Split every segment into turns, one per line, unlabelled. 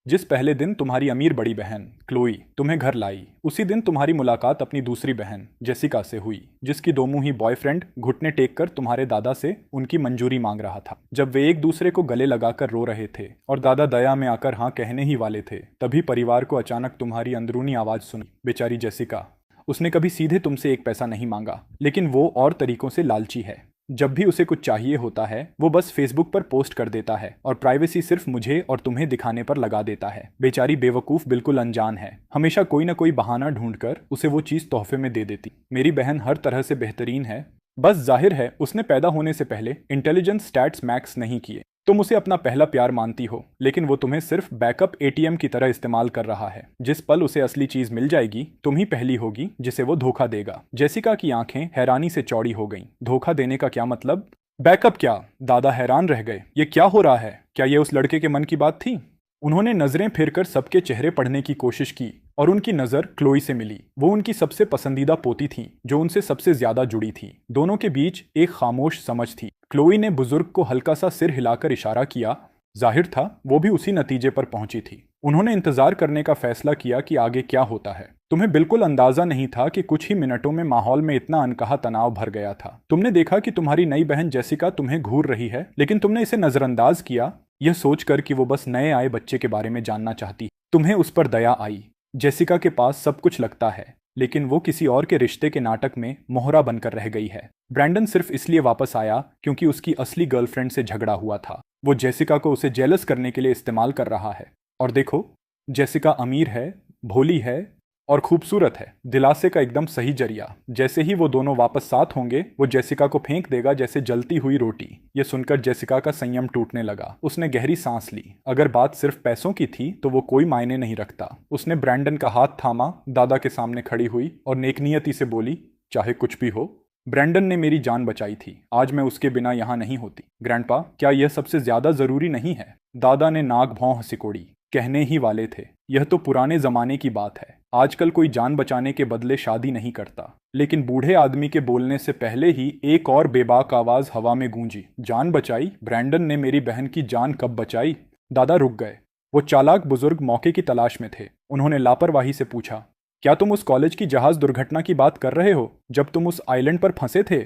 जिस पहले दिन तुम्हारी अमीर बड़ी बहन क्लोई तुम्हें घर लाई, उसी दिन तुम्हारी मुलाकात अपनी दूसरी बहन जेसिका से हुई, जिसकी दोमुही बॉयफ्रेंड घुटने टेक कर तुम्हारे दादा से उनकी मंजूरी मांग रहा था। जब वे एक दूसरे को गले लगाकर रो रहे थे और दादा दया में आकर हाँ कहने ही वाले थे, तभी परिवार को अचानक तुम्हारी अंदरूनी आवाज सुनी। बेचारी जेसिका, उसने कभी सीधे तुमसे एक पैसा नहीं मांगा, लेकिन वो और तरीकों से लालची है। जब भी उसे कुछ चाहिए होता है वो बस फेसबुक पर पोस्ट कर देता है और प्राइवेसी सिर्फ मुझे और तुम्हें दिखाने पर लगा देता है। बेचारी बेवकूफ बिल्कुल अनजान है, हमेशा कोई ना कोई बहाना ढूंढकर उसे वो चीज तोहफे में दे देती। मेरी बहन हर तरह से बेहतरीन है, बस जाहिर है उसने पैदा होने से पहले इंटेलिजेंस स्टैट्स मैक्स नहीं किए। तुम उसे अपना पहला प्यार मानती हो, लेकिन वो तुम्हें सिर्फ बैकअप एटीएम की तरह इस्तेमाल कर रहा है। जिस पल उसे असली चीज मिल जाएगी, तुम ही पहली होगी जिसे वो धोखा देगा। जेसिका की आंखें हैरानी से चौड़ी हो गईं। धोखा देने का क्या मतलब? बैकअप क्या? दादा हैरान रह गए। ये क्या हो रहा है? क्या ये उस लड़के के मन की बात थी? उन्होंने नजरें फिरकर सबके चेहरे पढ़ने की कोशिश की और उनकी नजर क्लोई से मिली। वो उनकी सबसे पसंदीदा पोती थी, जो उनसे सबसे ज्यादा जुड़ी थी। दोनों के बीच एक खामोश समझ थी। क्लोई ने बुजुर्ग को हल्का सा सिर हिलाकर इशारा किया। जाहिर था वो भी उसी नतीजे पर पहुंची थी। उन्होंने इंतजार करने का फैसला किया कि आगे क्या होता है। तुम्हें बिल्कुल अंदाजा नहीं था कि कुछ ही मिनटों में माहौल में इतना अनकहा तनाव भर गया था। तुमने देखा कि तुम्हारी नई बहन जेसिका तुम्हें घूर रही है, लेकिन तुमने इसे नजरअंदाज किया, यह सोचकर कि वो बस नए आए बच्चे के बारे में जानना चाहती। तुम्हें उस पर दया आई। जेसिका के पास सब कुछ लगता है, लेकिन वो किसी और के रिश्ते के नाटक में मोहरा बनकर रह गई है। ब्रैंडन सिर्फ इसलिए वापस आया क्योंकि उसकी असली गर्लफ्रेंड से झगड़ा हुआ था। वो जेसिका को उसे जेलस करने के लिए इस्तेमाल कर रहा है। और देखो, जेसिका अमीर है, भोली है और खूबसूरत है। दिलासे का एकदम सही जरिया। जैसे ही वो दोनों वापस साथ होंगे, वो जेसिका को फेंक देगा जैसे जलती हुई रोटी। ये सुनकर जेसिका का संयम टूटने लगा। उसने गहरी सांस ली। अगर बात सिर्फ पैसों की थी तो वो कोई मायने नहीं रखता। उसने ब्रैंडन का हाथ थामा, दादा के सामने खड़ी हुई और नेकनियती से बोली, चाहे कुछ भी हो, ब्रैंडन ने मेरी जान बचाई थी। आज मैं उसके बिना यहाँ नहीं होती। ग्रैंडपा, क्या यह सबसे ज्यादा जरूरी नहीं है? दादा ने नाक भौं सिकोड़ी। कहने ही वाले थे, यह तो पुराने जमाने की बात है। आजकल कोई जान बचाने के बदले शादी नहीं करता। लेकिन बूढ़े आदमी के बोलने से पहले ही एक और बेबाक आवाज हवा में गूंजी। जान बचाई? ब्रैंडन ने मेरी बहन की जान कब बचाई? दादा रुक गए। वो चालाक बुजुर्ग मौके की तलाश में थे। उन्होंने लापरवाही से पूछा, क्या तुम उस कॉलेज की जहाज दुर्घटना की बात कर रहे हो, जब तुम उस आइलैंड पर फंसे थे?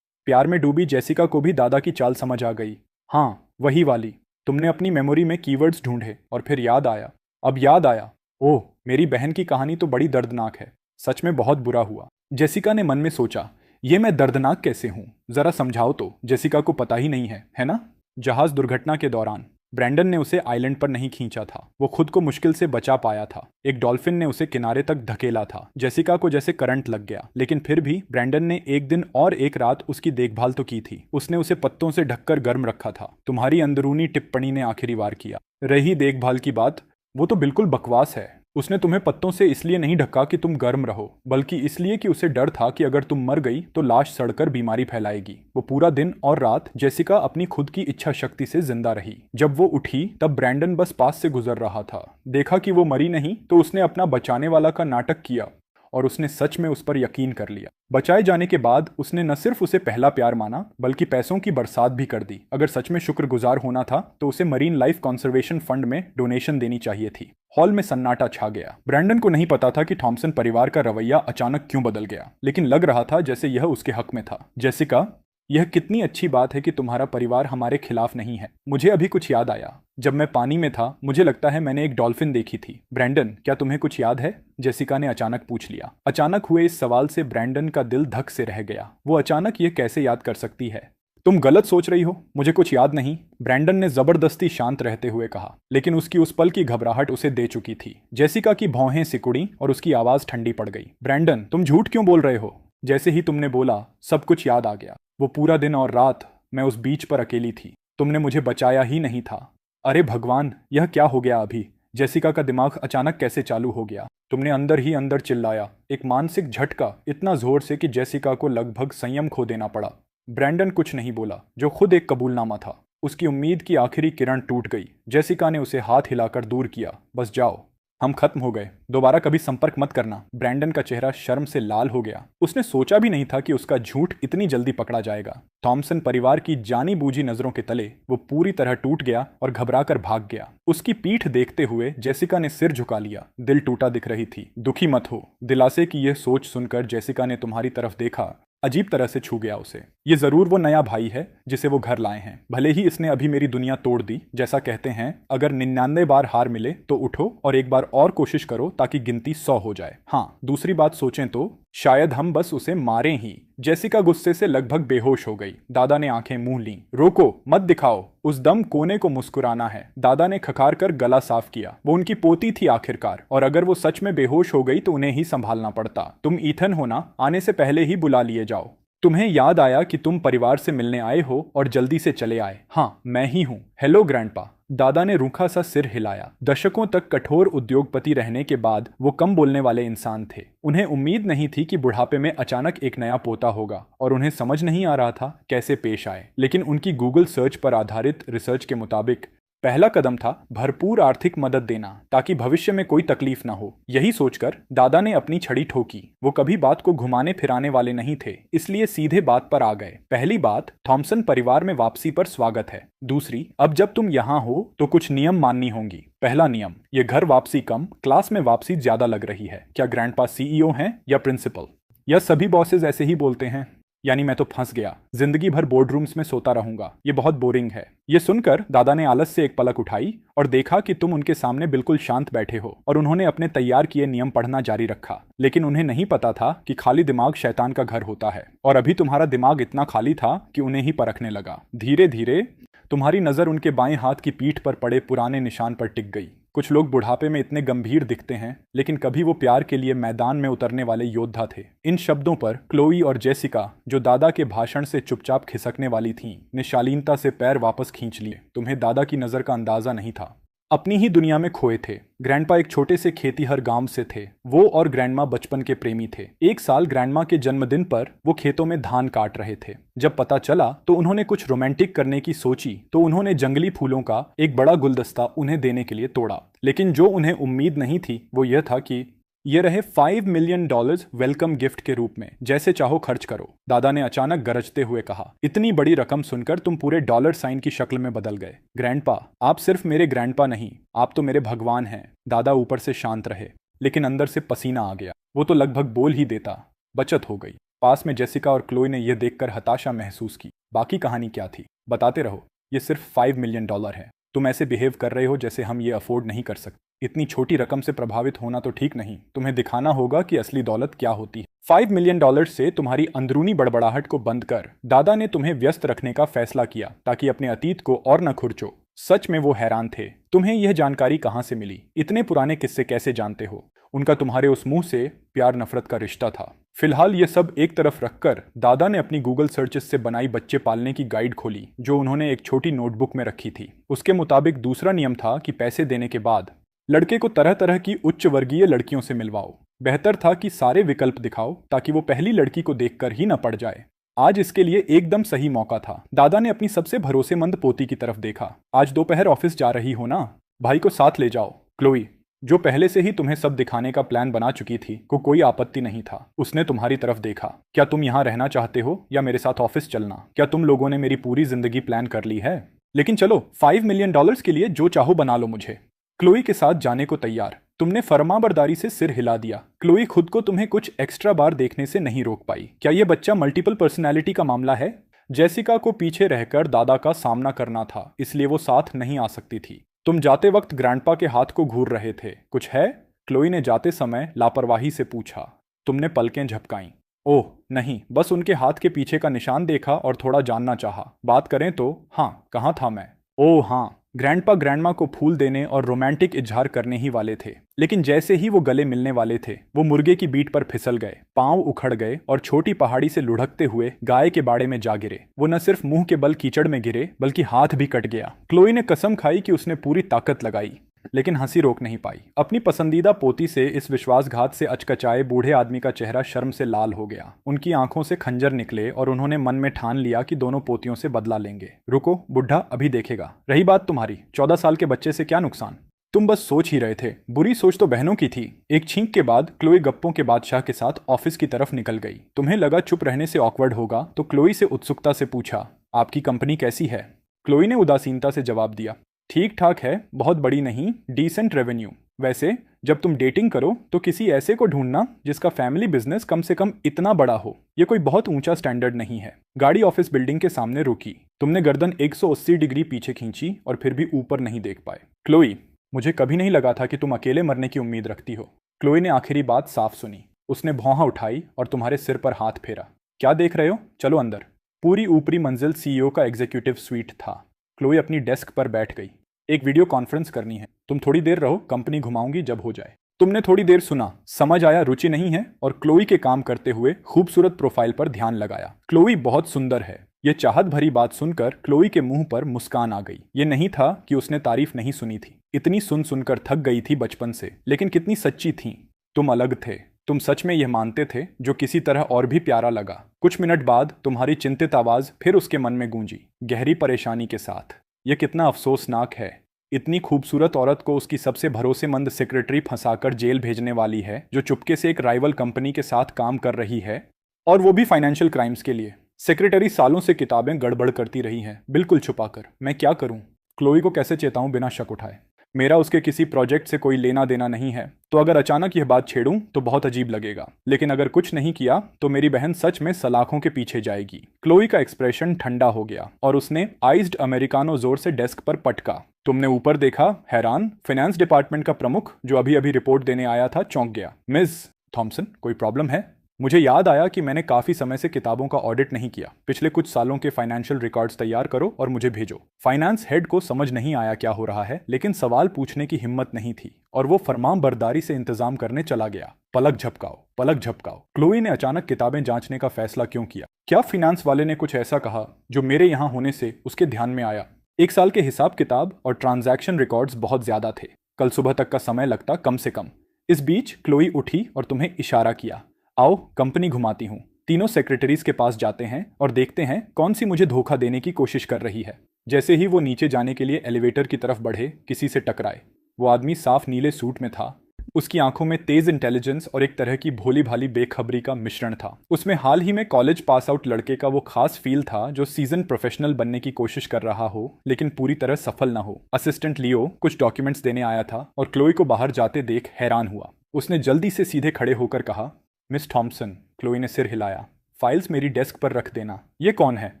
प्यार में डूबी जेसिका को भी दादा की चाल समझ आ गई। हाँ, वही वाली। तुमने अपनी मेमोरी में कीवर्ड्स ढूंढे और फिर याद आया। अब याद आया। ओह, मेरी बहन की कहानी तो बड़ी दर्दनाक है। सच में बहुत बुरा हुआ। जेसिका ने मन में सोचा, ये मैं दर्दनाक कैसे हूं? जरा समझाओ तो। जेसिका को पता ही नहीं है ना? जहाज दुर्घटना के दौरान ब्रैंडन ने उसे आइलैंड पर नहीं खींचा था। वो खुद को मुश्किल से बचा पाया था। एक डॉल्फिन ने उसे किनारे तक धकेला था। जेसिका को जैसे करंट लग गया, लेकिन फिर भी ब्रैंडन ने एक दिन और एक रात उसकी देखभाल तो की थी। उसने उसे पत्तों से ढककर गर्म रखा था। तुम्हारी अंदरूनी टिप्पणी ने आखिरी वार किया। रही देखभाल की बात, वो तो बिल्कुल बकवास है। उसने तुम्हें पत्तों से इसलिए नहीं ढका कि तुम गर्म रहो, बल्कि इसलिए कि उसे डर था कि अगर तुम मर गई तो लाश सड़कर बीमारी फैलाएगी। वो पूरा दिन और रात जेसिका अपनी खुद की इच्छा शक्ति से जिंदा रही। जब वो उठी तब ब्रैंडन बस पास से गुजर रहा था। देखा कि वो मरी नहीं तो उसने अपना बचाने वाला का नाटक किया और उसने सच में उस पर यकीन कर लिया। बचाए जाने के बाद उसने न सिर्फ उसे पहला प्यार माना, बल्कि पैसों की बरसात भी कर दी। अगर सच में शुक्रगुजार होना था तो उसे मरीन लाइफ कंजर्वेशन फंड में डोनेशन देनी चाहिए थी। हॉल में सन्नाटा छा गया। ब्रैंडन को नहीं पता था कि थॉमसन परिवार का रवैया अचानक क्यों बदल गया, लेकिन लग रहा था जैसे यह उसके हक में था। जेसिका, यह कितनी अच्छी बात है कि तुम्हारा परिवार हमारे खिलाफ नहीं है। मुझे अभी कुछ याद आया। जब मैं पानी में था, मुझे लगता है मैंने एक डॉल्फिन देखी थी। ब्रैंडन, क्या तुम्हें कुछ याद है? जेसिका ने अचानक पूछ लिया। अचानक हुए इस सवाल से ब्रैंडन का दिल धक से रह गया। वो अचानक ये कैसे याद कर सकती है? तुम गलत सोच रही हो, मुझे कुछ याद नहीं, ब्रैंडन ने जबरदस्ती शांत रहते हुए कहा। लेकिन उसकी उस पल की घबराहट उसे दे चुकी थी। जेसिका की भौहें सिकुड़ी और उसकी आवाज ठंडी पड़ गई। ब्रैंडन, तुम झूठ क्यों बोल रहे हो? जैसे ही तुमने बोला, सब कुछ याद आ गया। वो पूरा दिन और रात मैं उस बीच पर अकेली थी। तुमने मुझे बचाया ही नहीं था। अरे भगवान, यह क्या हो गया अभी? जेसिका का दिमाग अचानक कैसे चालू हो गया? तुमने अंदर ही अंदर चिल्लाया, एक मानसिक झटका, इतना जोर से कि जेसिका को लगभग संयम खो देना पड़ा। ब्रैंडन कुछ नहीं बोला, जो खुद एक कबूलनामा था। उसकी उम्मीद की आखिरी किरण टूट गई। जेसिका ने उसे हाथ हिलाकर दूर किया। बस जाओ। हम खत्म हो गए, दोबारा कभी संपर्क मत करना। ब्रैंडन का चेहरा शर्म से लाल हो गया। उसने सोचा भी नहीं था कि उसका झूठ इतनी जल्दी पकड़ा जाएगा। थॉमसन परिवार की जानी बूझी नजरों के तले वो पूरी तरह टूट गया और घबराकर भाग गया। उसकी पीठ देखते हुए जेसिका ने सिर झुका लिया। दिल टूटा दिख रही थी। दुखी मत हो, दिलासे की यह सोच सुनकर जेसिका ने तुम्हारी तरफ देखा अजीब तरह से छू गया उसे। ये जरूर वो नया भाई है जिसे वो घर लाए हैं। भले ही इसने अभी मेरी दुनिया तोड़ दी। जैसा कहते हैं, अगर 99 बार हार मिले तो उठो और एक बार और कोशिश करो ताकि गिनती 100 हो जाए। हाँ, दूसरी बात सोचें तो शायद हम बस उसे मारें ही। जेसिका गुस्से से लगभग बेहोश हो गई। दादा ने आंखें मूंह लीं। रोको, मत दिखाओ, उस दम कोने को मुस्कुराना है। दादा ने खखार कर गला साफ किया। वो उनकी पोती थी आखिरकार, और अगर वो सच में बेहोश हो गई तो उन्हें ही संभालना पड़ता। तुम ईथन हो ना, आने से पहले ही बुला लिए जाओ। तुम्हें याद आया कि तुम परिवार से मिलने आए हो और जल्दी से चले आए। हाँ, मैं ही हूँ। Hello grandpa. दादा ने रूखा सा सिर हिलाया। दशकों तक कठोर उद्योगपति रहने के बाद वो कम बोलने वाले इंसान थे। उन्हें उम्मीद नहीं थी कि बुढ़ापे में अचानक एक नया पोता होगा, और उन्हें समझ नहीं आ रहा था कैसे पेश आए। लेकिन उनकी गूगल सर्च पर आधारित रिसर्च के मुताबिक पहला कदम था भरपूर आर्थिक मदद देना ताकि भविष्य में कोई तकलीफ ना हो। यही सोचकर दादा ने अपनी छड़ी ठोकी। वो कभी बात को घुमाने फिराने वाले नहीं थे, इसलिए सीधे बात पर आ गए। पहली बात, थॉमसन परिवार में वापसी पर स्वागत है। दूसरी, अब जब तुम यहाँ हो तो कुछ नियम माननी होंगी। पहला नियम, ये घर वापसी कम, क्लास में वापसी ज्यादा लग रही है। क्या ग्रैंडपा सीईओ हैं या प्रिंसिपल? या सभी बॉसेस ऐसे ही बोलते हैं? यानी मैं तो फंस गया। जिंदगी भर बोर्ड रूम्स में सोता रहूंगा। ये बहुत बोरिंग है। ये सुनकर दादा ने आलस से एक पलक उठाई और देखा कि तुम उनके सामने बिल्कुल शांत बैठे हो, और उन्होंने अपने तैयार किए नियम पढ़ना जारी रखा। लेकिन उन्हें नहीं पता था कि खाली दिमाग शैतान का घर होता है, और अभी तुम्हारा दिमाग इतना खाली था कि उन्हें ही परखने लगा। धीरे धीरे तुम्हारी नजर उनके बाएं हाथ की पीठ पर पड़े पुराने निशान पर टिक गई। कुछ लोग बुढ़ापे में इतने गंभीर दिखते हैं, लेकिन कभी वो प्यार के लिए मैदान में उतरने वाले योद्धा थे। इन शब्दों पर क्लोई और जेसिका, जो दादा के भाषण से चुपचाप खिसकने वाली थीं, ने शालीनता से पैर वापस खींच लिए। तुम्हें दादा की नजर का अंदाजा नहीं था। अपनी ही दुनिया में खोए थे। ग्रैंडपा एक छोटे से खेतीहर गांव से थे। वो और ग्रैंडमा बचपन के प्रेमी थे। एक साल ग्रैंडमा के जन्मदिन पर वो खेतों में धान काट रहे थे। जब पता चला तो उन्होंने कुछ रोमांटिक करने की सोची, तो उन्होंने जंगली फूलों का एक बड़ा गुलदस्ता उन्हें देने के लिए तोड़ा। लेकिन जो उन्हें उम्मीद नहीं थी वो यह था कि ये रहे $5 मिलियन वेलकम गिफ्ट के रूप में। जैसे चाहो खर्च करो। दादा ने अचानक गरजते हुए कहा। इतनी बड़ी रकम सुनकर तुम पूरे डॉलर साइन की शक्ल में बदल गए। ग्रैंडपा, आप सिर्फ मेरे ग्रैंडपा नहीं, आप तो मेरे भगवान हैं। दादा ऊपर से शांत रहे, लेकिन अंदर से पसीना आ गया। वो तो लगभग बोल ही देता। बचत हो गई। पास में जेसिका और क्लोई ने यह देखकर हताशा महसूस की। बाकी कहानी क्या थी? बताते रहो। ये सिर्फ $5 मिलियन है। तुम ऐसे बिहेव कर रहे हो जैसे हम ये अफोर्ड नहीं कर सकते। इतनी छोटी रकम से प्रभावित होना तो ठीक नहीं। तुम्हें दिखाना होगा कि असली दौलत क्या होती है। $5 मिलियन से तुम्हारी अंदरूनी बड़बड़ाहट को बंद कर दादा ने तुम्हें व्यस्त रखने का फैसला किया ताकि अपने अतीत को और न खुरचो। सच में वो हैरान थे। तुम्हें यह जानकारी कहाँ से मिली? इतने पुराने किस्से कैसे जानते हो? उनका तुम्हारे उस मुंह से प्यार नफरत का रिश्ता था। फिलहाल ये सब एक तरफ रखकर दादा ने अपनी गूगल सर्चेस से बनाई बच्चे पालने की गाइड खोली, जो उन्होंने एक छोटी नोटबुक में रखी थी। उसके मुताबिक दूसरा नियम था कि पैसे देने के बाद लड़के को तरह तरह की उच्च वर्गीय लड़कियों से मिलवाओ। बेहतर था कि सारे विकल्प दिखाओ ताकि वो पहली लड़की को देखकर ही न पड़ जाए। आज इसके लिए एकदम सही मौका था। दादा ने अपनी सबसे भरोसेमंद पोती की तरफ देखा। आज दोपहर ऑफिस जा रही हो ना? भाई को साथ ले जाओ। क्लोई, जो पहले से ही तुम्हें सब दिखाने का प्लान बना चुकी थी, को कोई आपत्ति नहीं था। उसने तुम्हारी तरफ देखा। क्या तुम यहाँ रहना चाहते हो या मेरे साथ ऑफिस चलना? क्या तुम लोगों ने मेरी पूरी जिंदगी प्लान कर ली है? लेकिन चलो, $5 मिलियन के लिए जो चाहो बना लो मुझे। क्लोई के साथ जाने को तैयार। तुमने फरमाबरदारी से सिर हिला दिया। क्लोई खुद को तुम्हें कुछ एक्स्ट्रा बार देखने से नहीं रोक पाई। क्या यह बच्चा मल्टीपल पर्सनैलिटी का मामला है? जेसिका को पीछे रहकर दादा का सामना करना था, इसलिए वो साथ नहीं आ सकती थी। तुम जाते वक्त ग्रैंडपा के हाथ को घूर रहे थे। कुछ है? क्लोई ने जाते समय लापरवाही से पूछा। तुमने पलकें झपकाईं। ओह नहीं, बस उनके हाथ के पीछे का निशान देखा और थोड़ा जानना चाहा। बात करें तो हाँ, कहाँ था मैं? ओह हाँ, ग्रैंडपा ग्रैंडमा को फूल देने और रोमांटिक इजहार करने ही वाले थे। लेकिन जैसे ही वो गले मिलने वाले थे, वो मुर्गे की बीट पर फिसल गए, पांव उखड़ गए और छोटी पहाड़ी से लुढ़कते हुए गाय के बाड़े में जा गिरे। वो न सिर्फ मुंह के बल कीचड़ में गिरे, बल्कि हाथ भी कट गया। क्लोई ने कसम खाई कि उसने पूरी ताकत लगाई, लेकिन हंसी रोक नहीं पाई। अपनी पसंदीदा पोती से इस विश्वासघात से अचकचाए बूढ़े आदमी का चेहरा शर्म से लाल हो गया। उनकी आंखों से खंजर निकले और उन्होंने मन में ठान लिया कि दोनों पोतियों से बदला लेंगे। रुको, बुढ़ा अभी देखेगा। रही बात तुम्हारी 14 साल के बच्चे से क्या नुकसान? तुम बस सोच ही रहे थे। बुरी सोच तो बहनों की थी। एक छींक के बाद क्लोई गप्पों के बादशाह के साथ ऑफिस की तरफ निकल गई। तुम्हें लगा चुप रहने से ऑकवर्ड होगा, तो क्लोई से उत्सुकता से पूछा, आपकी कंपनी कैसी है? क्लोई ने उदासीनता से जवाब दिया, ठीक ठाक है, बहुत बड़ी नहीं, डिसेंट रेवेन्यू। वैसे जब तुम डेटिंग करो तो किसी ऐसे को ढूंढना जिसका फैमिली बिजनेस कम से कम इतना बड़ा हो। ये कोई बहुत ऊंचा स्टैंडर्ड नहीं है। गाड़ी ऑफिस बिल्डिंग के सामने रुकी। तुमने गर्दन 180 डिग्री पीछे खींची और फिर भी ऊपर नहीं देख पाए। क्लोई, मुझे कभी नहीं लगा था कि तुम अकेले मरने की उम्मीद रखती हो। क्लोई ने आखिरी बात साफ सुनी। उसने भौंहा उठाई और तुम्हारे सिर पर हाथ फेरा। क्या देख रहे हो, चलो अंदर। पूरी ऊपरी मंजिल सीईओ का एग्जीक्यूटिव स्वीट था। क्लोई अपनी डेस्क पर बैठ गई। एक वीडियो कॉन्फ्रेंस करनी है, तुम थोड़ी देर रहो, कंपनी घुमाऊंगी जब हो जाए। तुमने थोड़ी देर सुना, समझ आया रुचि नहीं है, और क्लोई के काम करते हुए खूबसूरत प्रोफाइल पर ध्यान लगाया। क्लोई बहुत सुंदर है। यह चाहत भरी बात सुनकर क्लोई के मुंह पर मुस्कान आ गई। ये नहीं था कि उसने तारीफ नहीं सुनी थी, इतनी सुन सुनकर थक गई थी बचपन से, लेकिन कितनी सच्ची थी। तुम अलग थे, तुम सच में यह मानते थे, जो किसी तरह और भी प्यारा लगा। कुछ मिनट बाद तुम्हारी चिंतित आवाज फिर उसके मन में गूंजी, गहरी परेशानी के साथ। यह कितना अफसोसनाक है, इतनी खूबसूरत औरत को उसकी सबसे भरोसेमंद सेक्रेटरी फंसाकर जेल भेजने वाली है, जो चुपके से एक राइवल कंपनी के साथ काम कर रही है, और वो भी फाइनेंशियल क्राइम्स के लिए। सेक्रेटरी सालों से किताबें गड़बड़ करती रही हैं, बिल्कुल छुपाकर। मैं क्या करूं? क्लोई को कैसे चेताऊं बिना शक उठाए? मेरा उसके किसी प्रोजेक्ट से कोई लेना देना नहीं है, तो अगर अचानक यह बात छेड़ूं तो बहुत अजीब लगेगा, लेकिन अगर कुछ नहीं किया तो मेरी बहन सच में सलाखों के पीछे जाएगी। क्लोई का एक्सप्रेशन ठंडा हो गया और उसने आइस्ड अमेरिकानो जोर से डेस्क पर पटका। तुमने ऊपर देखा? हैरान। फाइनेंस डिपार्टमेंट का प्रमुख, जो अभी अभी रिपोर्ट देने आया था, चौंक गया। मिस थॉमसन, कोई प्रॉब्लम है? मुझे याद आया कि मैंने काफी समय से किताबों का ऑडिट नहीं किया। पिछले कुछ सालों के फाइनेंशियल रिकॉर्ड्स तैयार करो और मुझे भेजो। फाइनेंस हेड को समझ नहीं आया क्या हो रहा है, लेकिन सवाल पूछने की हिम्मत नहीं थी और वो फरमानबरदारी से इंतजाम करने चला गया। पलक झपकाओ, पलक झपकाओ। क्लोई ने अचानक किताबें जांचने का फैसला क्यों किया? क्या फाइनेंस वाले ने कुछ ऐसा कहा जो मेरे यहाँ होने से उसके ध्यान में आया? एक साल के हिसाब किताब और ट्रांजैक्शन रिकॉर्ड्स बहुत ज्यादा थे। कल सुबह तक का समय लगता कम से कम। इस बीच क्लोई उठी और तुम्हें इशारा किया, आओ कंपनी घुमाती हूँ। तीनों सेक्रेटरीज के पास जाते हैं और देखते हैं कौन सी मुझे धोखा देने की कोशिश कर रही है। जैसे ही वो नीचे जाने के लिए एलिवेटर की तरफ बढ़े, किसी से टकराए। वो आदमी साफ नीले सूट में था। उसकी आंखों में तेज इंटेलिजेंस और एक तरह की भोली भाली बेखबरी का मिश्रण था। उसमें हाल ही में कॉलेज पास आउट लड़के का वो खास फील था जो सीजन प्रोफेशनल बनने की कोशिश कर रहा हो, लेकिन पूरी तरह सफल ना हो। असिस्टेंट लियो कुछ डॉक्यूमेंट्स देने आया था और क्लोई को बाहर जाते देख हैरान हुआ। उसने जल्दी से सीधे खड़े होकर कहा, मिस थॉमसन। क्लोई ने सिर हिलाया। फाइल्स मेरी डेस्क पर रख देना। ये कौन है?